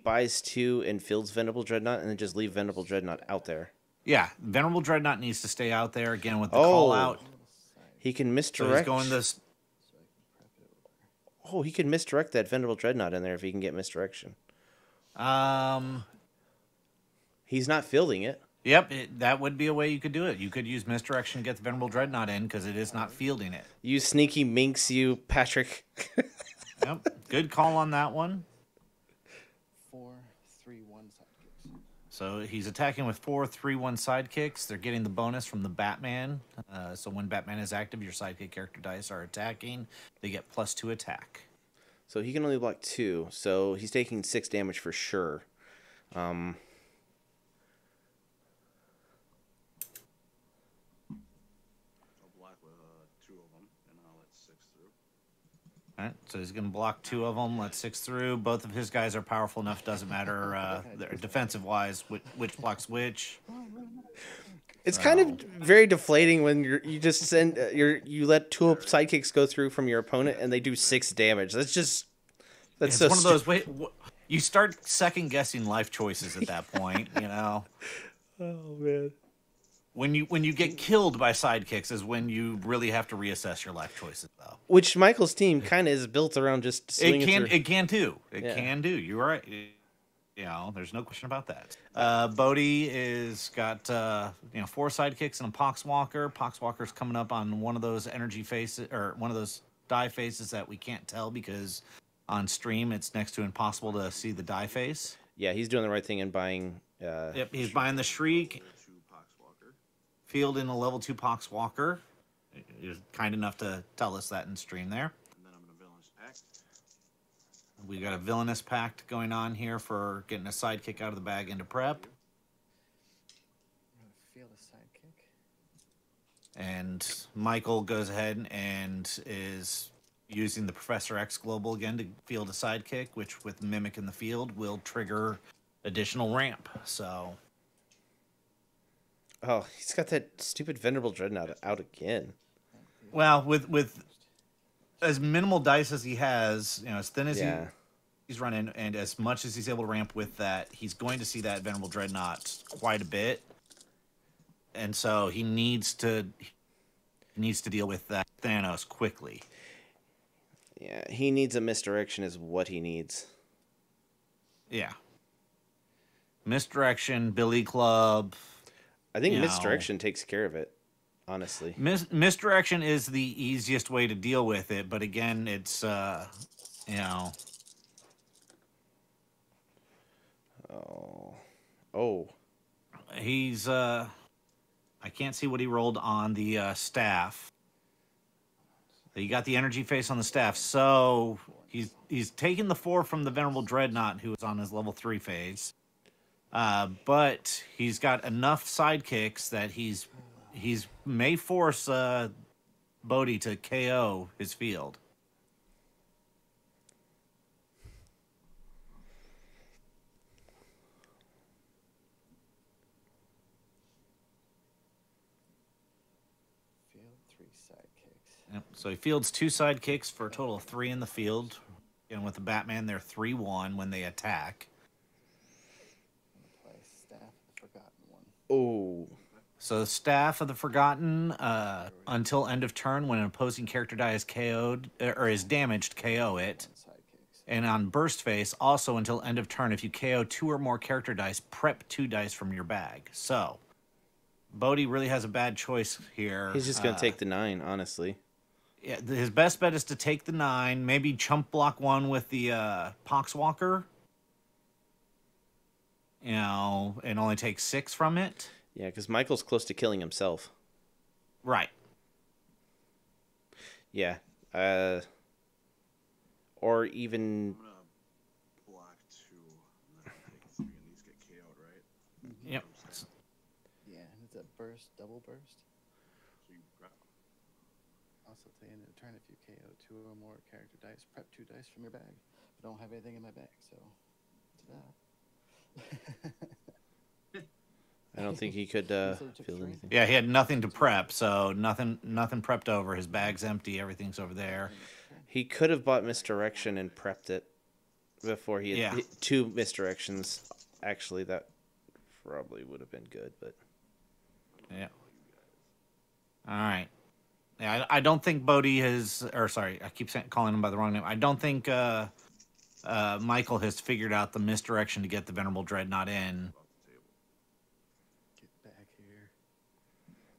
buys 2 and fields Venerable Dreadnought and then just leave Venerable Dreadnought out there. Yeah, Venerable Dreadnought needs to stay out there again with the call out. He can So misdirect. he's going this. Oh, he can misdirect that Venerable Dreadnought in there if he can get misdirection. He's not fielding it. Yep, that would be a way you could do it. You could use misdirection to get the Venerable Dreadnought in because it is not fielding it. You sneaky minx, you Patrick. Yep, good call on that one. 4, 3, 1 sidekicks. So he's attacking with 4 3-1 sidekicks. They're getting the bonus from the Batman. So when Batman is active, your sidekick character dice are attacking. They get +2 attack. So he can only block 2. So he's taking 6 damage for sure. I'll block with 2 of them, and I'll let 6 through. All right, so he's going to block 2 of them, let 6 through. Both of his guys are powerful enough. Doesn't matter defensive-wise which blocks which. It's kind of very deflating when you just send you let 2 sidekicks go through from your opponent and they do 6 damage. That's It's so one of those. You start second guessing life choices at that point. You know. Oh man. When you get killed by sidekicks is when you really have to reassess your life choices, though. Which Michael's team kind of is built around just swinging through. It can too. It Yeah. can do. You're right. You know, there's no question about that. Bodi is got 4 sidekicks and a Poxwalker. Poxwalker's coming up on one of those energy faces or one of those die faces that we can't tell because on stream it's next to impossible to see the die face. Yeah, he's doing the right thing in buying. Yep, he's buying the Shriek. Field in a level 2 Poxwalker. He was kind enough to tell us that in stream there. And then I'm going to Villainous Pact. We got a Villainous Pact going on here for getting a sidekick out of the bag into prep. I'm going to feel the sidekick. And Michael goes ahead and is using the Professor X Global again to field a sidekick, which with Mimic in the field will trigger additional ramp. So... Oh, he's got that stupid Venerable Dreadnought out again. Well, with as minimal dice as he has, as thin as he's running, and as much as he's able to ramp with that, he's going to see that Venerable Dreadnought quite a bit, and so he needs to deal with that Thanos quickly. Yeah, he needs a misdirection is what he needs. Yeah. Misdirection, Billy Club. I think misdirection takes care of it, honestly. Misdirection is the easiest way to deal with it, but again, it's Oh. He's I can't see what he rolled on the staff. He got the energy face on the staff, so he's taking the 4 from the Venerable Dreadnought, who was on his level 3 phase. But he's got enough sidekicks that he's may force Bodi to KO his field. Field 3 sidekicks. Yep. So he fields 2 sidekicks for a total of 3 in the field. And with the Batman, they're 3-1 when they attack. I'm gonna play Staff of the Forgotten one. Oh. So Staff of the Forgotten, until end of turn, when an opposing character die is KO'd or is damaged, KO it. Sidekicks. And on Burst Face, also until end of turn, if you KO 2 or more character dice, prep 2 dice from your bag. So Bodi really has a bad choice here. He's just going to take the 9, honestly. Yeah, his best bet is to take the 9, maybe chump block 1 with the Poxwalker. You know, and only take 6 from it. Yeah, because Michael's close to killing himself. Right. Yeah. Or even... I'm gonna block 2, and then take 3, and these get KO'd, right? Yep. Yeah, and it's a burst, double burst. So you grab. Also, at the end of the turn, if you KO 2 or more character dice, prep 2 dice from your bag. I don't have anything in my bag, so to that. I don't think he could So it took feel 3. anything. Yeah, he had nothing to prep, so nothing prepped over. His bag's empty, everything's over there. He could have bought Misdirection and prepped it before he had Yeah. hit 2 Misdirections. Actually, that probably would have been good, but... Yeah. All right. Yeah, I don't think Bodi has, or sorry, I keep calling him by the wrong name. I don't think Michael has figured out the misdirection to get the Venerable Dreadnought in. Get back here.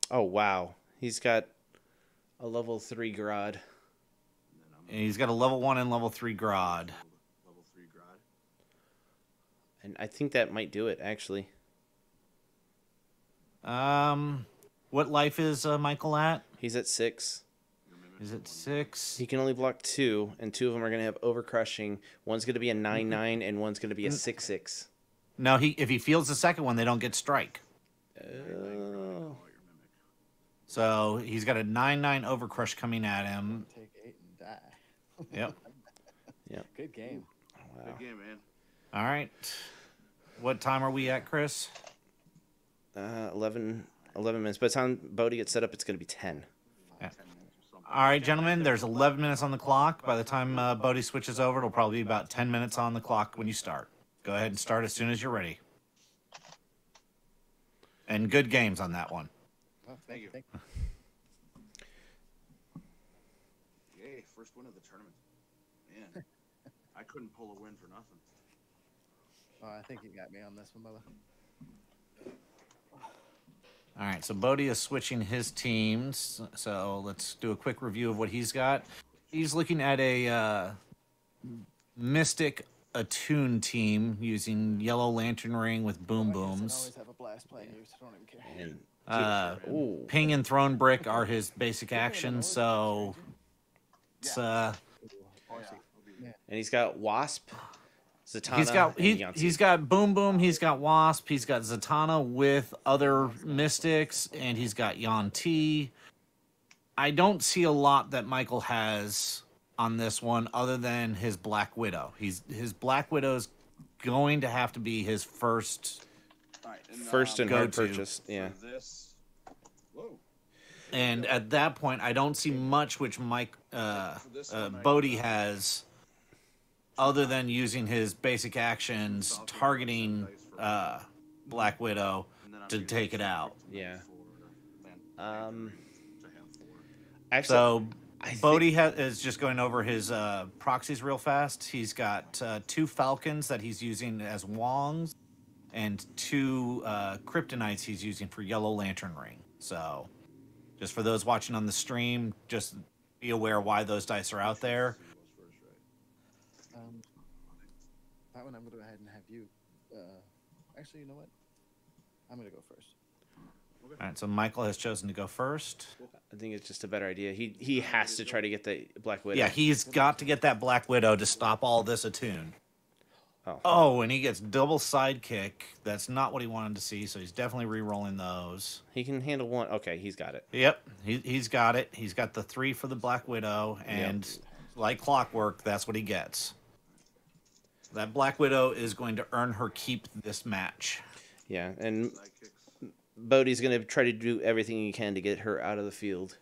Oh, wow. He's got a level 3 Grodd. And he's got a level 1 and level 3 Grodd. Level 3 Grodd. And I think that might do it, actually. What life is Michael at? He's at 6. Is it 6? He can only block 2, and 2 of them are going to have overcrushing. One's going to be a 9/9, and one's going to be a 6/6. No, if he fields the second one, they don't get strike. Oh. So he's got a 9/9 overcrush coming at him. Take 8 and die. Yep. Yep. Good game. Wow. Good game, man. All right. What time are we at, Chris? 11 minutes. By the time Bodi gets set up, it's going to be 10. Yeah. All right, gentlemen, there's 11 minutes on the clock. By the time Bodi switches over, it'll probably be about 10 minutes on the clock when you start. Go ahead and start as soon as you're ready. And good games on that one. Well, thank you. Yay, first win of the tournament. Man, I couldn't pull a win for nothing. Oh, I think you got me on this one, Bubba. All right, so Bodi is switching his teams. So let's do a quick review of what he's got. He's looking at a Mystic Attune team using Yellow Lantern Ring with Boom I Booms. always have a blast playing you, so don't even care. And ooh. Ping and Throne Brick are his basic actions, so it's Oh, And he's got Wasp, Zatanna, he's and Yahtzee. he's got Boom Boom, he's got Wasp, he's got Zatanna with other mystics, and he's got Yuan-Ti. I don't see a lot that Michael has on this one other than his Black Widow. His Black Widow's going to have to be his first. All right, and, First and hard go-to. purchase. Yeah. For this, whoa. And at that point, I don't see much which Bodi has other than using his basic actions, targeting Black Widow to take it out. Yeah. To have 4. Actually, So I Bodi is just going over his proxies real fast. He's got 2 Falcons that he's using as Wongs and 2 Kryptonites he's using for Yellow Lantern Ring. So just for those watching on the stream, just be aware why those dice are out there. That one I'm going to go ahead and have you. Actually, you know what? I'm going to go first. All right, so Michael has chosen to go first. I think it's just a better idea. He has to try to get the Black Widow. Yeah, he's got to get that Black Widow to stop all this attune. Oh, and he gets double sidekick. That's not what he wanted to see, so he's definitely re-rolling those. He can handle one. Okay, he's got it. Yep, he's got it. He's got the 3 for the Black Widow, and like clockwork, that's what he gets. That Black Widow is going to earn her keep this match. Yeah, and Sidekicks. Bodhi's going to try to do everything he can to get her out of the field.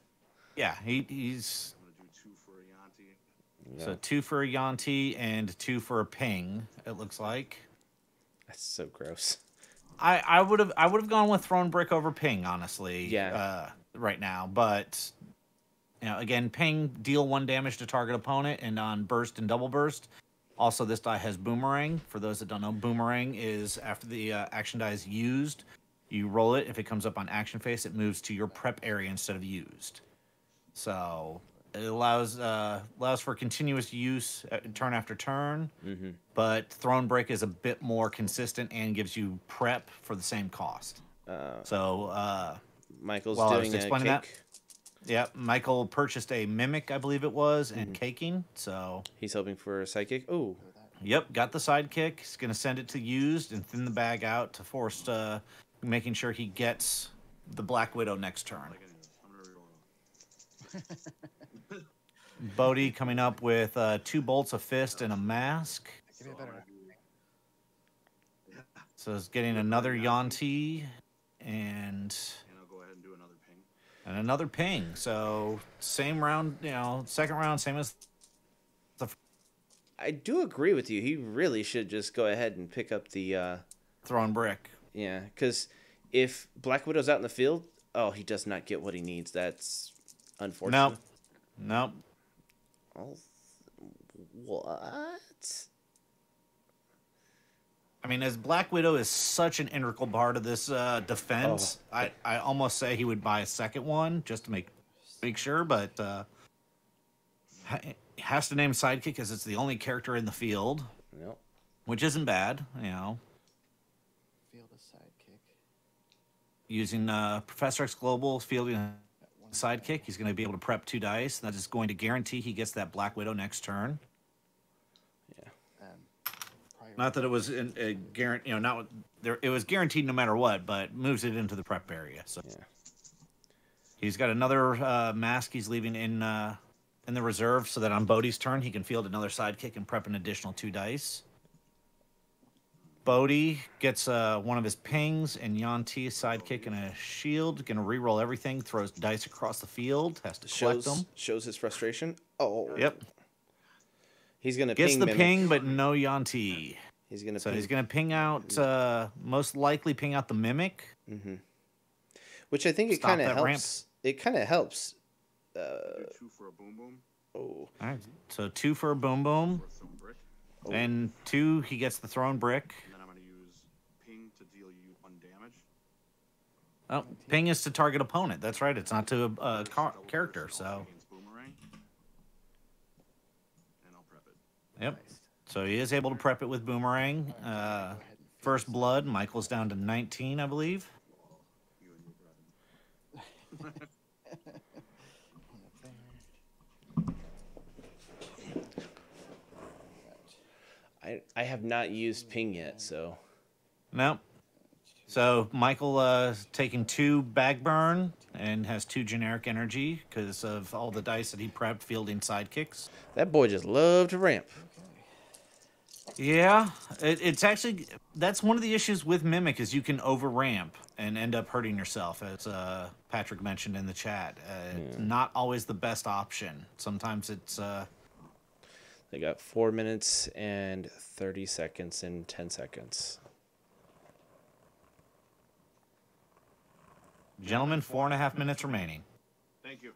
Yeah, he's... I'm gonna do 2 for a Yanti. Yeah. So 2 for a Yanti and 2 for a ping, it looks like. That's so gross. I would have gone with Throne Brick over Ping, honestly. Yeah. Right now, but again, Ping deal 1 damage to target opponent, and on burst and double burst. Also, this die has Boomerang. For those that don't know, Boomerang is after the action die is used, you roll it. If it comes up on action phase, it moves to your prep area instead of used. So it allows for continuous use turn after turn. Mm-hmm. But Throne Break is a bit more consistent and gives you prep for the same cost. Michael's while I was doing a explaining cake. that, yeah, Michael purchased a Mimic, I believe it was, and caking. So, He's hoping for a psychic. Oh, yep, got the sidekick. He's going to send it to used and thin the bag out to force making sure he gets the Black Widow next turn. Like anyways, I'm gonna reroll. Bodi coming up with 2 bolts, a fist, and a mask. Give me a better. So it's getting another Yanti and And I'll go ahead and do another ping. another ping. So same round, second round, same as the I do agree with you. He really should just go ahead and pick up the... Throne Brick. Yeah, because if Black Widow's out in the field, he does not get what he needs. That's unfortunate. Nope. Oh, what? I mean, as Black Widow is such an integral part of this defense, I almost say he would buy a second one just to make sure, but he has to name sidekick because it's the only character in the field, Yep. which isn't bad, Field a sidekick. Using Professor X Global fielding a sidekick, he's going to be able to prep 2 dice. That is going to guarantee he gets that Black Widow next turn. Not that it was a guarantee, not there. It was guaranteed no matter what, but moves it into the prep area. So Yeah. he's got another mask he's leaving in the reserve, so that on Bodi's turn he can field another sidekick and prep an additional 2 dice. Bodi gets one of his pings and Yanti a sidekick and a shield. Gonna re-roll everything. Throws dice across the field. Has to collect them. Shows his frustration. Oh. Yep. He's gonna Gets ping the Mimic. ping, but no Yanti. He's gonna. So ping. he's going to ping out, most likely ping out the Mimic. Mm-hmm. Which I think it Stop kind of that helps. It kind of helps. Do 2 for a boom boom. Oh. All right. So 2 for a Boom Boom. For a Throne Brick. Oh. And 2, he gets the Throne Brick. And then I'm gonna use ping to deal you 1 damage. Oh, ping is to target opponent. That's right. It's not to a Double character. burst So, against Boomerang. And I'll prep it. yep. So he is able to prep it with Boomerang. First Blood. Michael's down to 19, I believe. You and your brother. I have not used ping yet, so Nope. So Michael taking 2 bag burn and has 2 generic energy because of all the dice that he prepped fielding sidekicks. that boy just loved to ramp. Yeah, it's actually that's one of the issues with Mimic is you can over ramp and end up hurting yourself, as Patrick mentioned in the chat. Not always the best option. Sometimes it's They got 4 minutes and 30 seconds and 10 seconds. gentlemen, 4.5 minutes remaining. Thank you.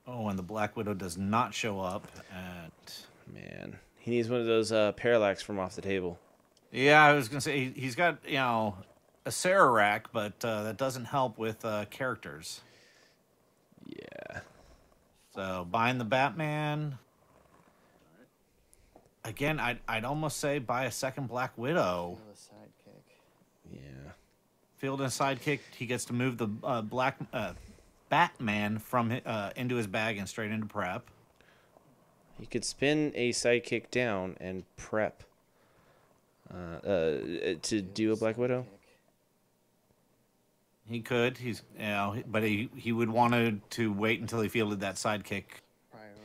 Oh, and the Black Widow does not show up. And Man, he needs one of those parallax from off the table. yeah, I was gonna say he's got a Sarah rack, but that doesn't help with characters. Yeah. So buying the Batman. Again, I'd almost say buy a second Black Widow. Field a sidekick. Yeah. Field and sidekick. He gets to move the Batman from into his bag and straight into prep. He could spin a sidekick down and prep to do a Black Widow. He could. But he would want to wait until he fielded that sidekick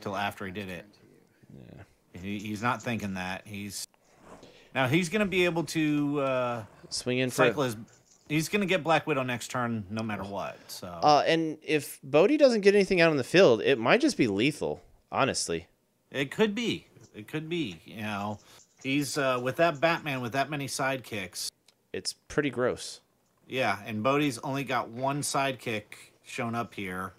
till after he did it. Yeah. He's not thinking that. He's going to be able to swing in cycle his. He's going to get Black Widow next turn no matter what. So. And if Bodi doesn't get anything out on the field, it might just be lethal. Honestly, it could be. It could be. He's with that Batman with that many sidekicks. It's pretty gross. Yeah, and Bodi's only got one sidekick shown up here.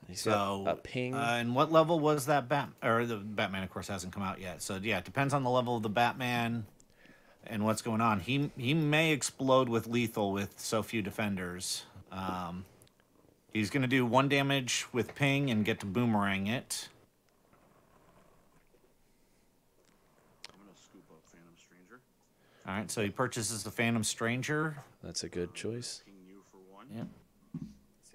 He's got a ping. And what level was that the Batman, of course, hasn't come out yet. So yeah, it depends on the level of the Batman and what's going on. He may explode with lethal with so few defenders. He's going to do 1 damage with ping and get to boomerang it. All right, so he purchases the Phantom Stranger. That's a good choice. Yeah.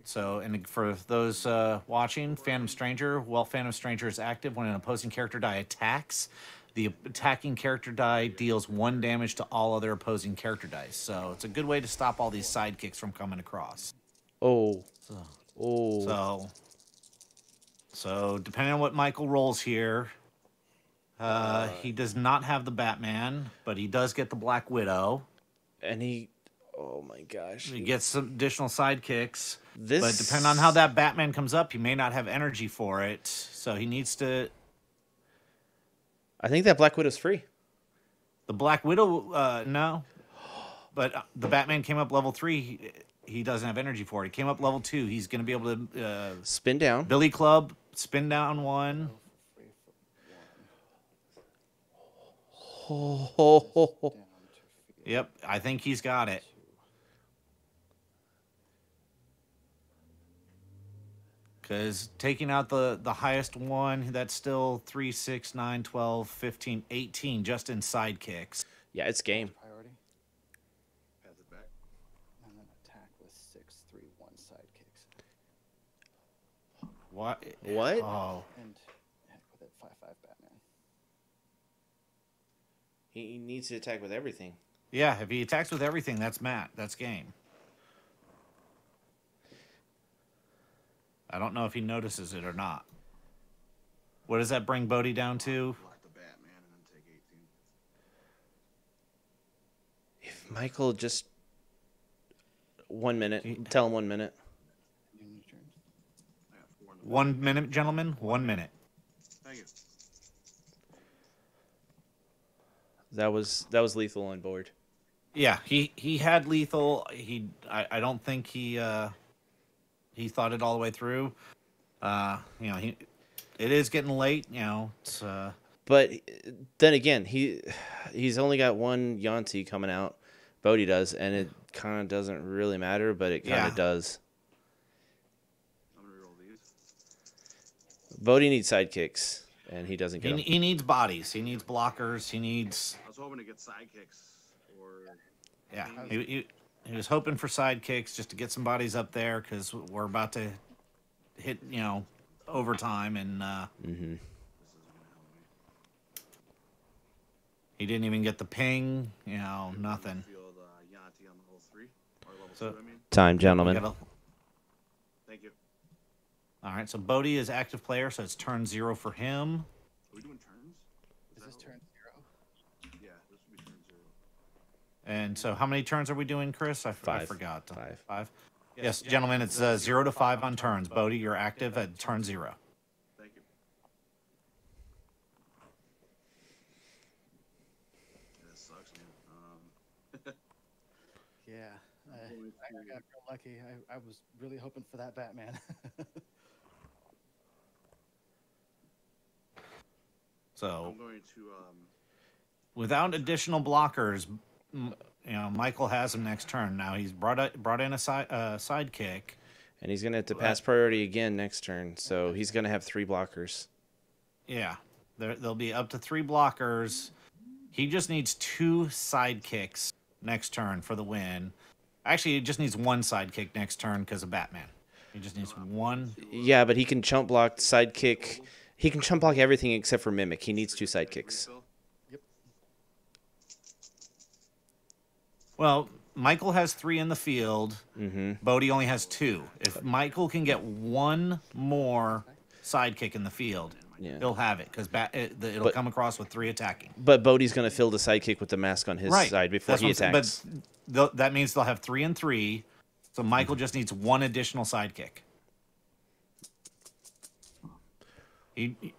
So, and for those watching, Phantom Stranger, while Phantom Stranger is active, when an opposing character die attacks, the attacking character die deals 1 damage to all other opposing character dice. So it's a good way to stop all these sidekicks from coming across. Oh. So depending on what Michael rolls here, he does not have the Batman, but he does get the Black Widow. And oh my gosh. He gets some additional sidekicks. But depending on how that Batman comes up, he may not have energy for it. So he needs to... I think that Black Widow's free. The Black Widow, no. But the Batman came up level 3. He doesn't have energy for it. He came up level 2. He's going to be able to... spin down. Billy Club, spin down 1. Yep, I think he's got it. Because taking out the highest one, that's still 3, 6, 9, 12, 15, 18 just in sidekicks. Yeah, it's game. Priority. Pass it back. And then attack with 6, 3, 1 sidekicks. What? Oh. And heck with it, 5, 5 Batman. He needs to attack with everything. Yeah, if he attacks with everything, that's Matt. That's game. I don't know if he notices it or not. What does that bring Bodi down to? Block the Batman and then take 18. If Michael just 1 minute, tell him 1 minute. I got 4 in the 1 minute, gentlemen. 1 minute. Thank you. That was lethal on board. Yeah, he had lethal. I don't think he thought it all the way through. It is getting late. It's. But then again, he's only got 1 Yanti coming out. Bodi does, and it kind of doesn't really matter, but it kind of does. I'm gonna roll these. Bodi needs sidekicks, and he doesn't get them. He needs bodies. He needs blockers. He needs. I was hoping to get sidekicks or. Yeah, he was hoping for sidekicks just to get some bodies up there because we're about to hit overtime and. He didn't even get the ping. Nothing. Yanti on level 3 or level So- 2. I mean. Time, gentlemen. Thank you. All right, so Bodi is active player, so it's turn 0 for him. Are we doing turns? Is this turn 0? Yeah, this would be turn 0. And so how many turns are we doing, Chris? I 5. forgot. 5. 5? Yes, gentlemen, it's 0 to 5 on turns. Bodi, you're active at turn 0. Thank you. Yeah, this sucks, man. Yeah. I got real lucky. I was really hoping for that Batman. So I'm going to without additional blockers, Michael has him next turn. Now he's brought in a sidekick. And he's going to have to pass priority again next turn, so he's going to have 3 blockers. Yeah, there'll be up to 3 blockers. He just needs 2 sidekicks next turn for the win. Actually, he just needs one sidekick next turn because of Batman. He just needs one. Yeah, but he can chump block, sidekick. He can chump block everything except for Mimic. He needs 2 sidekicks. Yep. Well, Michael has 3 in the field. Mm-hmm. Bodi only has 2. If Michael can get one more sidekick in the field, he'll have it because it'll come across with 3 attacking. But Bodhi's going to fill the sidekick with the mask on his side before he attacks. But that means they'll have 3 and 3. So Michael just needs one additional sidekick.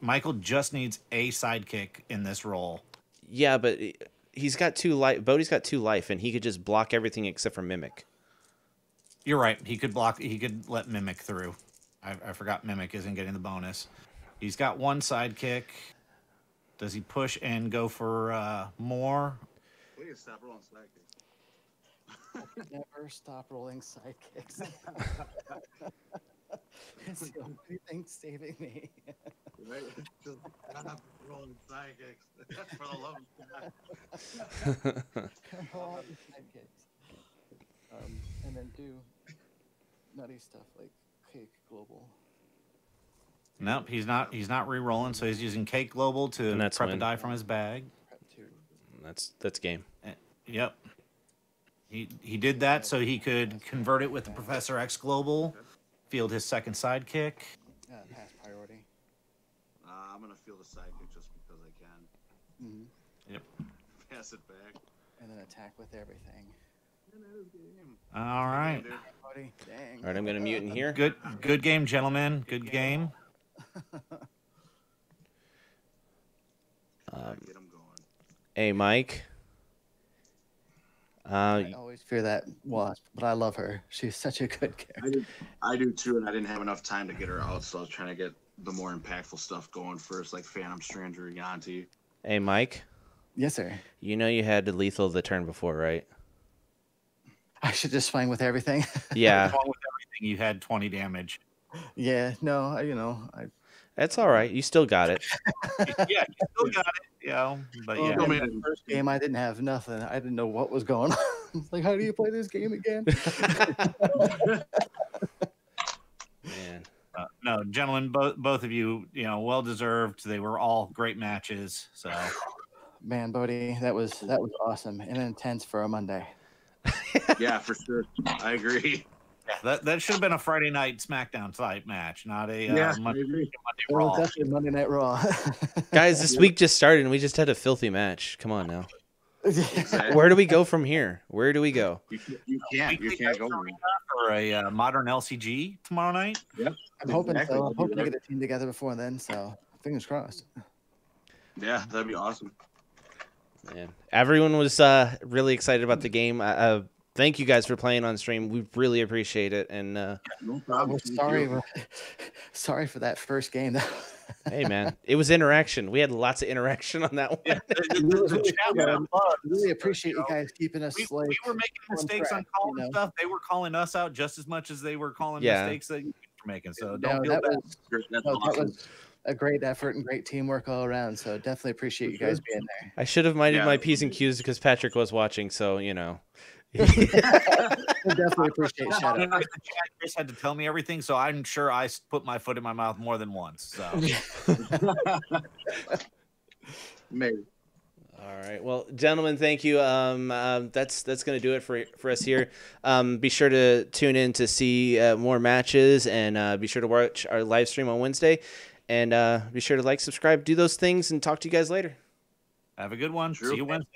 Michael just needs a sidekick in this role. Yeah, but he's got 2 life. Bodhi's got 2 life, and he could just block everything except for Mimic. You're right. He could block. He could let Mimic through. I forgot Mimic isn't getting the bonus. He's got 1 sidekick. Does he push and go for more? Please stop rolling sidekicks. Never stop rolling sidekicks. It's the only thing saving me. Right? Just stop rolling sidekicks. For the love of God. Roll out the sidekicks. And then do nutty stuff like Cake Global. Nope, he's not. He's not re-rolling, so he's using Cake Global to prep a die from his bag. Prep 2. That's game. Yep. He did that so he could convert it with the Professor X Global, field his second sidekick. Pass priority. I'm going to field a sidekick just because I can. Mm-hmm. Yep. Pass it back. And then attack with everything. All right. Dang. All right, I'm going to mute in here. Good game, gentlemen. Good game. Get him going. Hey, Mike. I always fear that wasp, but I love her. She's such a good character. I do too, and I didn't have enough time to get her out, so I was trying to get the more impactful stuff going first, like Phantom Stranger, Yanti. Hey, Mike. Yes, sir. You know you had to lethal the turn before, right? I should just swing with everything. Yeah. With everything, you had 20 damage. Yeah, no, That's all right. You still got it. Yeah, you still got it. Yeah, but yeah. in the first game, I didn't have nothing. I didn't know what was going on. It's like, how do you play this game again? Man. No, gentlemen, both of you, well deserved. They were all great matches. So, Man, Bodi, that was awesome and intense for a Monday. Yeah, for sure. I agree. Yeah, that should have been a Friday night SmackDown type match, not a Monday Well, Raw. definitely Monday Night Raw. Guys, this week just started and we just had a filthy match. Come on now. Exactly. Where do we go from here? Where do we go? You can't go wrong. For a modern LCG tomorrow night. Yep. I'm hoping Exactly. so. I'm hoping to get a team together before then, so fingers crossed. Yeah, that'd be awesome. Man. Everyone was really excited about the game. Thank you guys for playing on stream. We really appreciate it. And No problem. Sorry for that first game. hey, man, it was interaction. We had lots of interaction on that one. Yeah, really appreciate you guys keeping us. We were making mistakes on calling stuff. They were calling us out just as much as they were calling mistakes that you were making. So don't feel bad. That was a great effort and great teamwork all around. So definitely appreciate you guys being there. I should have minded my P's and Q's because Patrick was watching. So, Definitely appreciate shout out. Chris had to tell me everything, so I'm sure I put my foot in my mouth more than once. So Maybe. All right. Well, gentlemen, thank you. That's going to do it for us here. Be sure to tune in to see more matches, and be sure to watch our live stream on Wednesday. And be sure to like, subscribe, do those things, and talk to you guys later. have a good one. See you Wednesday.